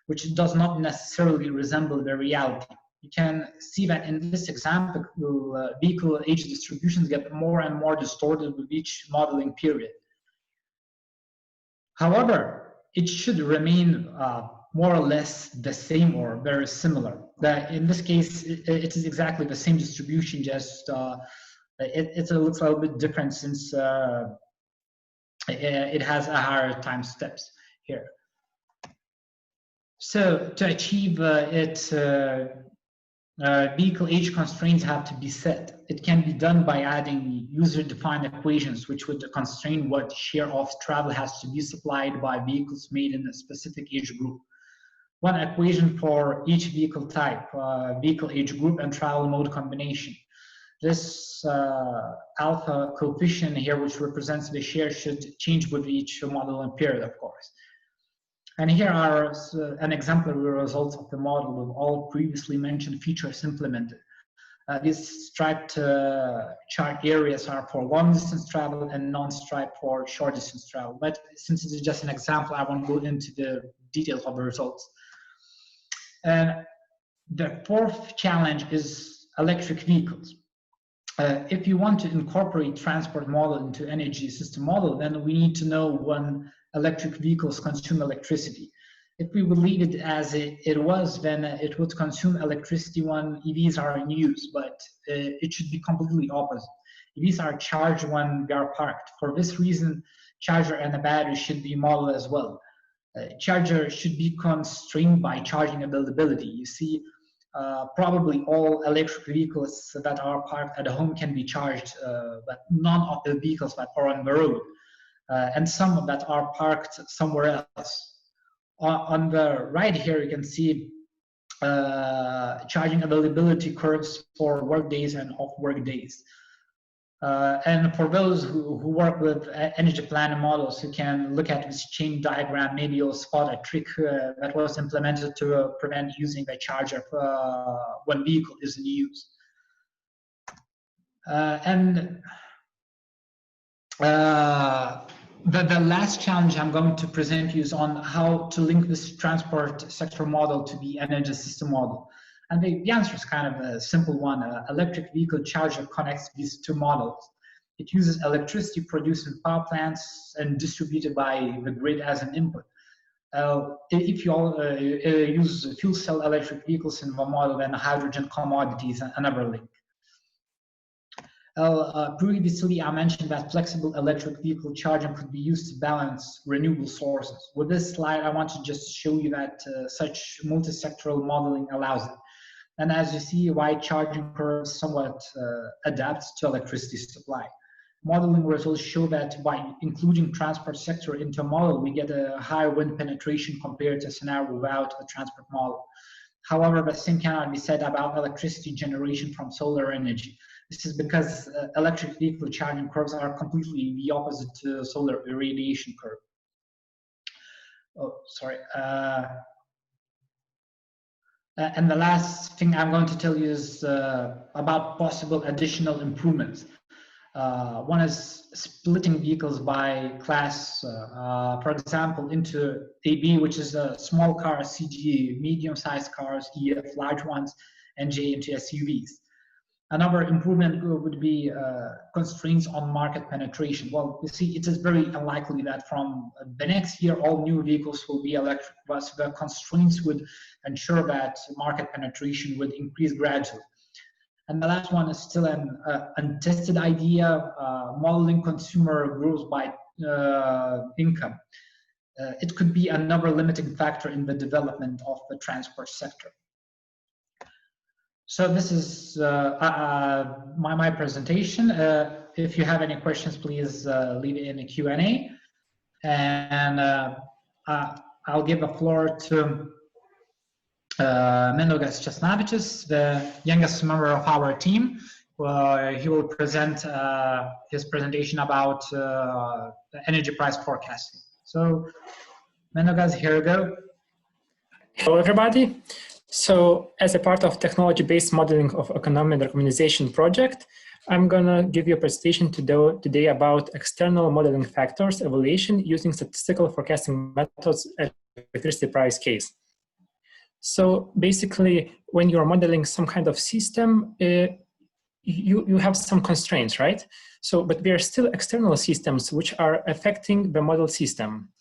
which does not necessarily resemble the reality. You can see that in this example, vehicle age distributions get more and more distorted with each modeling period. However, it should remain more or less the same or very similar. In this case, it is exactly the same distribution, just it looks a little bit different since it has a higher time steps here. So to achieve vehicle age constraints have to be set. It can be done by adding user-defined equations, which would constrain what share of travel has to be supplied by vehicles made in a specific age group. One equation for each vehicle type, vehicle age group, and travel mode combination. This alpha coefficient here, which represents the share, should change with each model and period, of course. And here are an exemplary results of the model with all previously mentioned features implemented. These striped chart areas are for long distance travel and non-striped for short distance travel. But since it is just an example, I won't go into the details of the results. And the fourth challenge is electric vehicles. if you want to incorporate transport model into energy system model, then we need to know when electric vehicles consume electricity. If we would leave it as it was, then it would consume electricity when EVs are in use, but it should be completely opposite. EVs are charged when they are parked. For this reason, charger and a battery should be modeled as well. Charger should be constrained by charging availability. You see, probably all electric vehicles that are parked at home can be charged, but none of the vehicles that are on the road, and some that are parked somewhere else. On the right here, you can see charging availability curves for work days and off work days. And for those who work with energy planning models, who can look at this chain diagram, maybe you'll spot a trick that was implemented to prevent using the charger when vehicle is in use. The last challenge I'm going to present you is on how to link this transport sector model to the energy system model. And the answer is kind of a simple one. Electric vehicle charger connects these two models. It uses electricity produced in power plants and distributed by the grid as an input. If you all use fuel cell electric vehicles in the model, then hydrogen commodities and another link. Previously, I mentioned that flexible electric vehicle charging could be used to balance renewable sources. With this slide, I want to just show you that such multi-sectoral modeling allows it. And as you see, wide charging curves somewhat adapts to electricity supply. Modeling results show that by including transport sector into a model, we get a higher wind penetration compared to a scenario without a transport model. However, the same cannot be said about electricity generation from solar energy. This is because electric vehicle charging curves are completely the opposite to solar irradiation curve. Oh, sorry. And the last thing I'm going to tell you is about possible additional improvements. One is splitting vehicles by class, for example, into AB, which is a small car, CG, medium-sized cars, EF, large ones, and J into SUVs. Another improvement would be constraints on market penetration. Well, you see, it is very unlikely that from the next year, all new vehicles will be electric, but the constraints would ensure that market penetration would increase gradually. And the last one is still an untested idea, modeling consumer growth by income. It could be another limiting factor in the development of the transport sector. So this is my presentation. If you have any questions, please leave it in the Q&A. And I'll give the floor to Mindaugas Česnavičius, the youngest member of our team. He will present his presentation about energy price forecasting. So Mindaugas, here we go. Hello, everybody. So as a part of technology-based modeling of economic decarbonization project, I'm gonna give you a presentation today about external modeling factors evaluation using statistical forecasting methods at electricity price case. So basically, when you're modeling some kind of system, you have some constraints, right? So, but there are still external systems which are affecting the model system.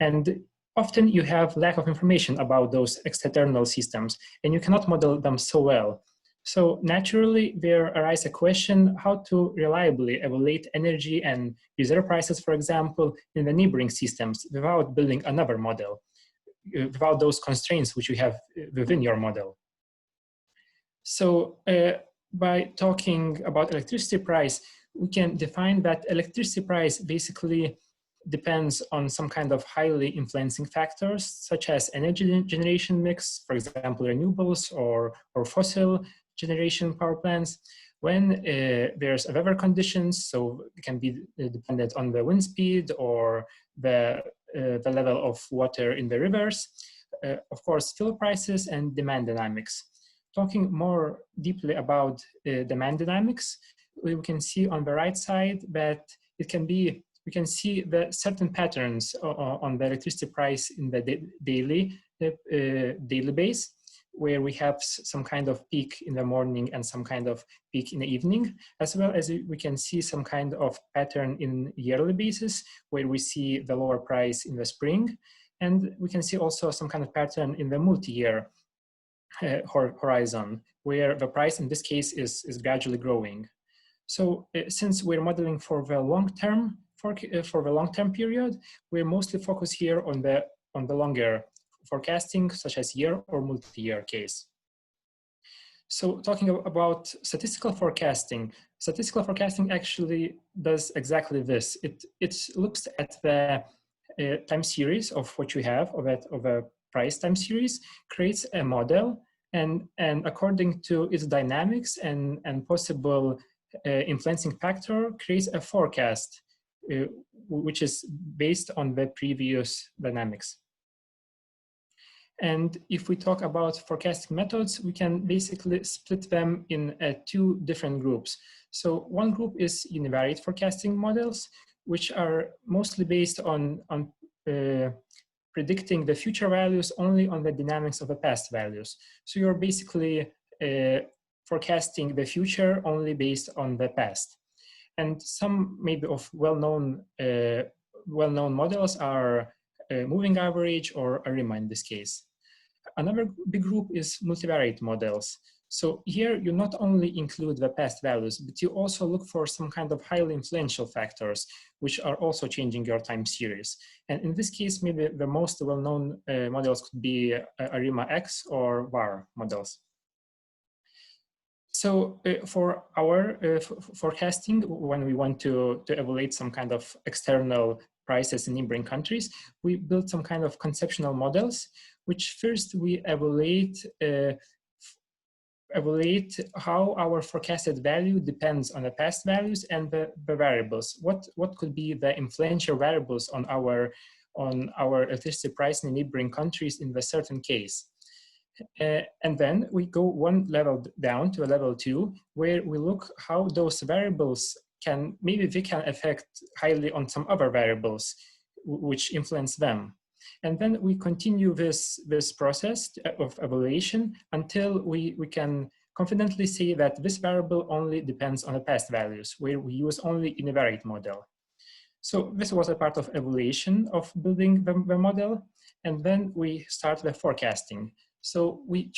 And often you have lack of information about those external systems and you cannot model them so well. So naturally there arises a question how to reliably evaluate energy and reserve prices, for example, in the neighboring systems without building another model, without those constraints which you have within your model. So by talking about electricity price, we can define that electricity price basically depends on some kind of highly influencing factors, such as energy generation mix, for example, renewables or fossil generation power plants. When there's weather conditions, so it can be dependent on the wind speed or the level of water in the rivers. Of course, fuel prices and demand dynamics. Talking more deeply about demand dynamics, we can see on the right side that it can be we can see the certain patterns on the electricity price in the daily base. where we have some kind of peak in the morning and some kind of peak in the evening, as well as we can see some kind of pattern in yearly basis, where we see the lower price in the spring. And we can see also some kind of pattern in the multi-year horizon, where the price in this case is gradually growing. So since we're modeling for the long term, for the long term period, we're mostly focused here on the longer forecasting, such as year or multi-year case. So talking about statistical forecasting actually does exactly this. It looks at the time series of what you have of a price time series, creates a model, and according to its dynamics and possible influencing factor, creates a forecast which is based on the previous dynamics. And if we talk about forecasting methods, we can basically split them in two different groups. So one group is univariate forecasting models, which are mostly based on predicting the future values only on the dynamics of the past values. So you're basically forecasting the future only based on the past. And some maybe of well-known models are moving average or ARIMA in this case. Another big group is multivariate models. So here you not only include the past values, but you also look for some kind of highly influential factors, which are also changing your time series. And in this case, maybe the most well-known models could be ARIMA X or VAR models. So for our forecasting, when we want to evaluate some kind of external prices in neighboring countries, we build some kind of conceptual models, which first we evaluate how our forecasted value depends on the past values and the variables. What could be the influential variables on our electricity price in neighboring countries in the certain case. And then we go one level down to a level 2, where we look how those variables can affect highly on some other variables which influence them. And then we continue this process of evaluation until we can confidently say that this variable only depends on the past values, where we use only univariate model. So this was a part of evaluation of building the model. And then we start the forecasting. So we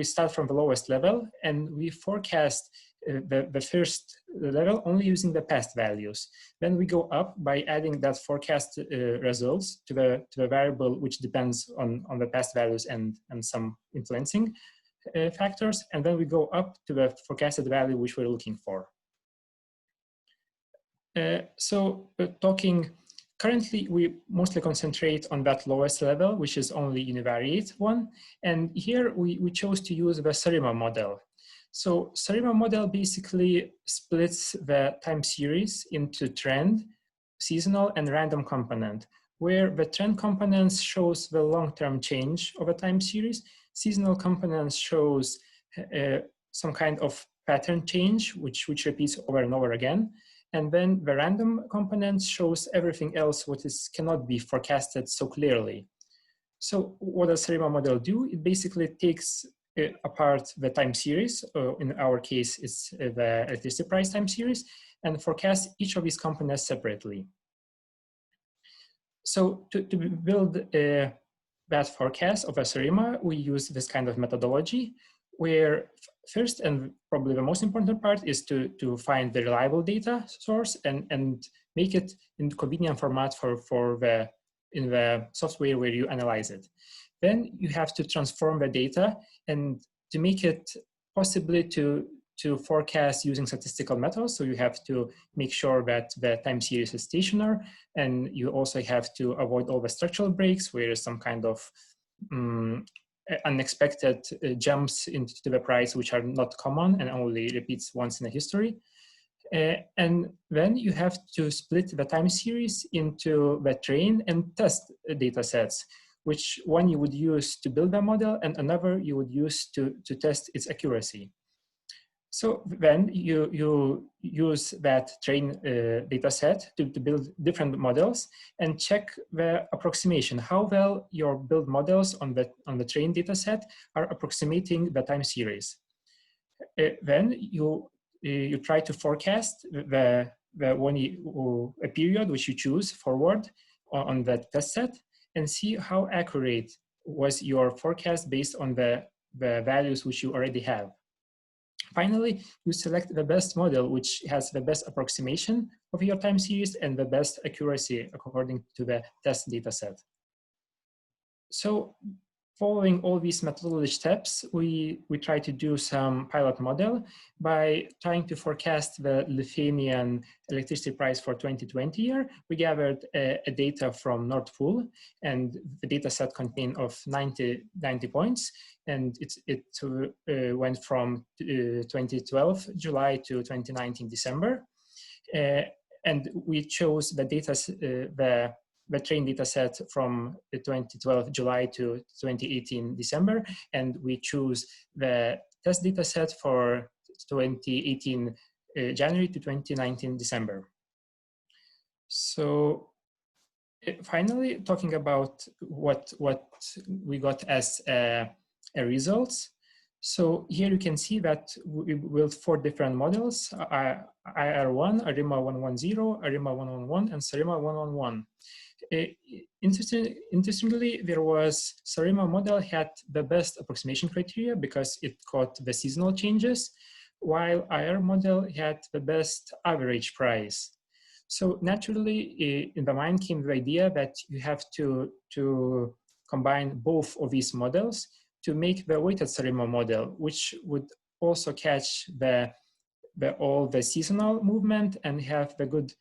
start from the lowest level and we forecast the first level only using the past values. Then we go up by adding that forecast results to the variable which depends on the past values and some influencing factors. And then we go up to the forecasted value which we're looking for. Currently, we mostly concentrate on that lowest level, which is only univariate one. And here we chose to use the Cerebral model. So Cerebral model basically splits the time series into trend, seasonal, and random component, where the trend components shows the long-term change of a time series. Seasonal components shows some kind of pattern change, which repeats over and over again. And then the random component shows everything else what cannot be forecasted so clearly. So what does Cerebral model do? It basically takes apart the time series, in our case it's the electricity price time series, and forecasts each of these components separately. So to build that forecast of a Cerebral, we use this kind of methodology, where first and probably the most important part is to find the reliable data source and make it in convenient format in the software where you analyze it. Then you have to transform the data and to make it possibly to forecast using statistical methods. So you have to make sure that the time series is stationary, and you also have to avoid all the structural breaks where some kind of unexpected jumps into the price which are not common and only repeats once in a history. And then you have to split the time series into the train and test data sets, which one you would use to build a model and another you would use to test its accuracy. So then you use that train data set to build different models and check the approximation, how well your build models on the train data set are approximating the time series. Then you try to forecast a period which you choose forward on that test set and see how accurate was your forecast based on the values which you already have. Finally, you select the best model which has the best approximation of your time series and the best accuracy according to the test data set. So following all these methodology steps, we try to do some pilot model by trying to forecast the Lithuanian electricity price for 2020 year. We gathered data from Nord Pool, and the data set contained of 90 points, and it went from 2012 July to 2019 December, and we chose the data the train data set from 2012 July to 2018 December, and we choose the test data set for 2018 January to 2019 December. So finally, talking about what we got as results. So here you can see that we built 4 different models: IR1, ARIMA 110, ARIMA 111, and SARIMA 111. Interestingly, there was SARIMA model had the best approximation criteria because it caught the seasonal changes, while IR model had the best average price. So naturally, in the mind came the idea that you have to combine both of these models to make the weighted SARIMA model, which would also catch all the seasonal movement and have the good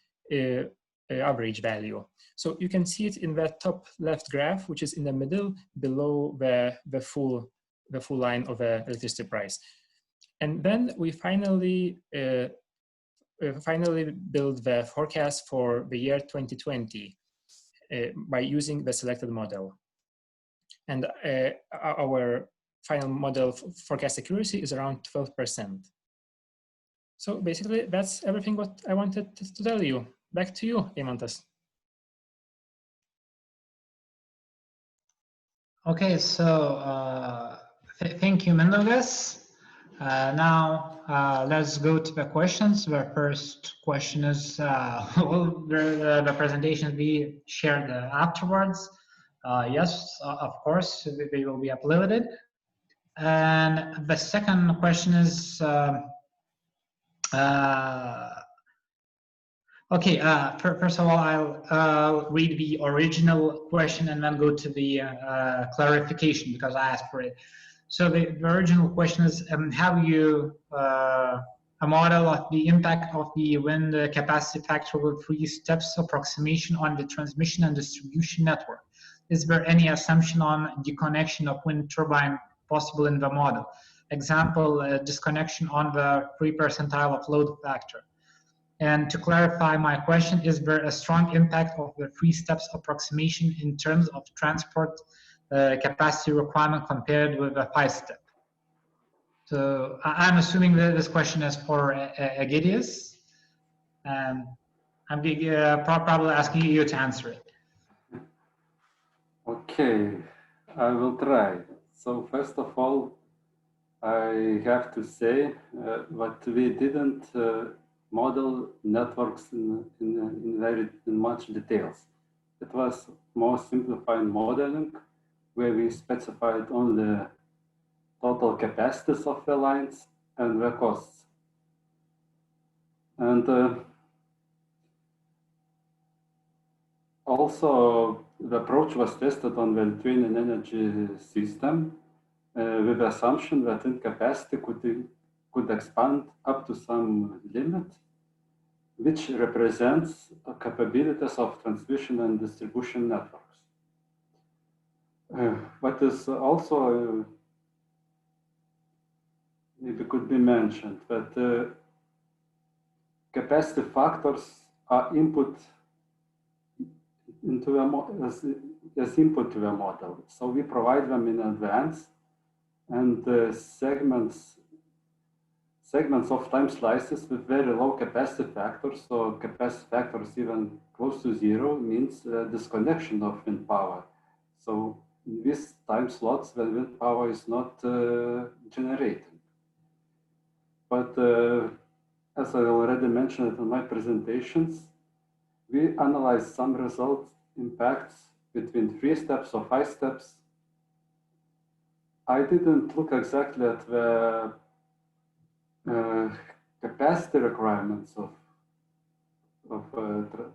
average value. So you can see it in the top left graph, which is in the middle below the full line of the electricity price. And then we finally build the forecast for the year 2020 by using the selected model. And our final model forecast accuracy is around 12%. So basically, that's everything what I wanted to tell you. Back to you, Eimantas. Okay, so thank you, Mindaugas. Now let's go to the questions. The first question is, will the presentation be shared afterwards? Yes, of course, they will be uploaded. And the second question is, okay, first of all, I'll read the original question and then go to the clarification because I asked for it. So the original question is, have you a model of the impact of the wind capacity factor with 3 steps approximation on the transmission and distribution network? Is there any assumption on disconnection of wind turbine possible in the model? Example, disconnection on the 3 percentile of load factor. And to clarify my question, is there a strong impact of the 3 steps approximation in terms of transport capacity requirement compared with a 5-step? So I'm assuming that this question is for Egidius. I'm probably asking you to answer it. Okay, I will try. So first of all, I have to say that we didn't model networks in much details. It was more simplified modeling where we specified only total capacities of the lines and the costs. And also the approach was tested on the Lithuanian energy system with the assumption that wind capacity could expand up to some limit, which represents capabilities of transmission and distribution networks. What is also maybe could be mentioned that capacity factors are input into as input to the model. So we provide them in advance, and segments segments of time slices with very low capacity factors. So capacity factors even close to zero means disconnection of wind power. So in these time slots when wind power is not generating. But as I already mentioned in my presentations, we analyzed some results impacts between 3 steps or 5 steps. I didn't look exactly at the capacity requirements of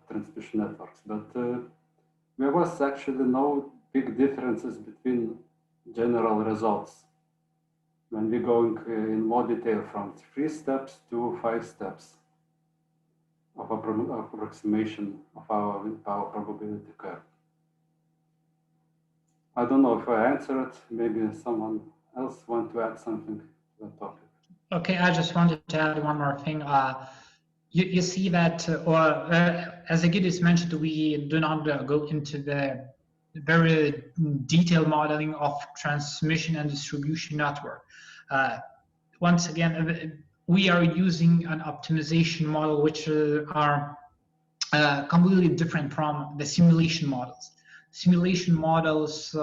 transmission networks, but there was actually no big differences between general results when we're going in more detail from 3 steps to 5 steps of approximation of our wind power probability curve. I don't know if I answered. Maybe someone else want to add something to that topic. Okay, I just wanted to add one more thing. You see that, as Egidijus mentioned, we do not go into the very detailed modeling of transmission and distribution network. Once again, we are using an optimization model which are completely different from the simulation models. Simulation models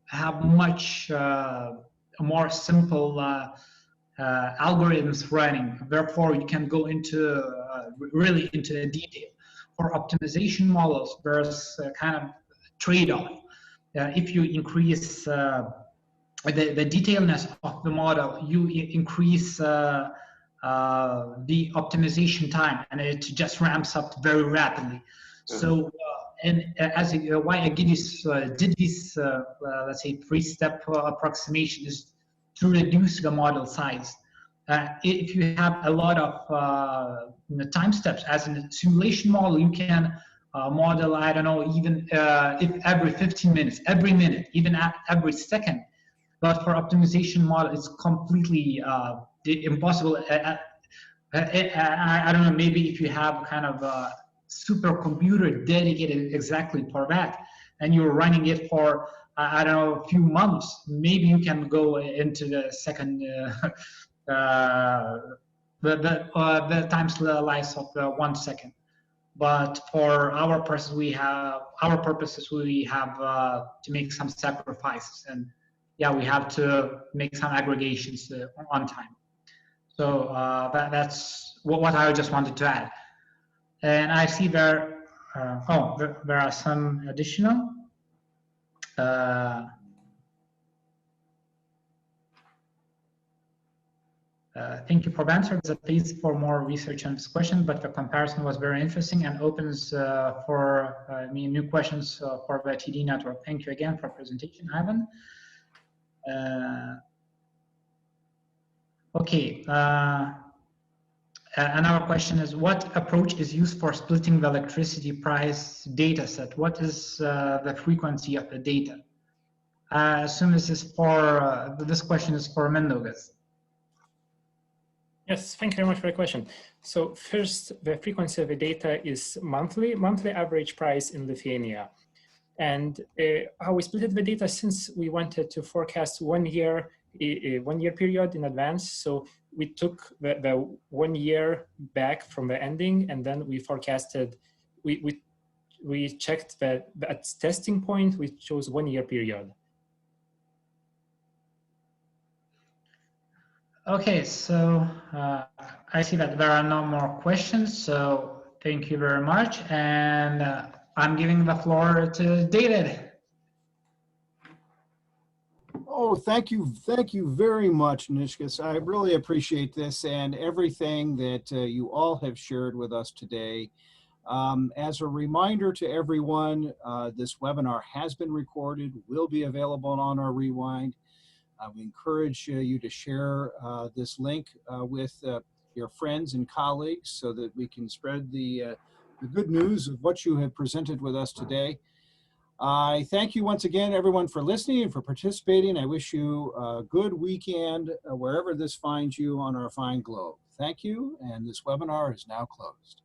have much more simple algorithms running. Therefore, you can go into really into the detail. For optimization models, there's a kind of trade-off. If you increase the detailness of the model, you increase the optimization time, and it just ramps up very rapidly. So, and as why Egidijus did this, let's say, 3-step approximation is to reduce the model size. If you have a lot of time steps, as in a simulation model, you can model, I don't know, even if every 15 minutes, every minute, even every second. But for optimization model, it's completely impossible. I don't know, maybe if you have kind of a supercomputer dedicated exactly for that, and you're running it for, I don't know, a few months, maybe you can go into the second, the time slice of 1 second. But for our purposes, we have to make some sacrifices, and yeah, we have to make some aggregations on time. So that's what I just wanted to add. And I see there are some additional. Thank you for the answer. There's a place for more research on this question, but the comparison was very interesting and opens for me new questions for the TD network. Thank you again for presentation, Ivan. Okay. Another question is, what approach is used for splitting the electricity price data set? What is the frequency of the data? I assume this is for, this question is for Mindaugas. Yes, thank you very much for the question. So first, the frequency of the data is monthly average price in Lithuania. And how we split the data, since we wanted to forecast 1 year, a 1 year period in advance. So we took the 1 year back from the ending, and then we forecasted, we checked that at testing point, we chose 1 year period. Okay, so I see that there are no more questions, so thank you very much. And I'm giving the floor to David. Oh, thank you very much, Nishkas. I really appreciate this and everything that you all have shared with us today. As a reminder to everyone, this webinar has been recorded, will be available on our Rewind. We encourage you to share this link with your friends and colleagues so that we can spread the good news of what you have presented with us today. I thank you once again, everyone, for listening and for participating. I wish you a good weekend wherever this finds you on our fine globe. Thank you, and this webinar is now closed.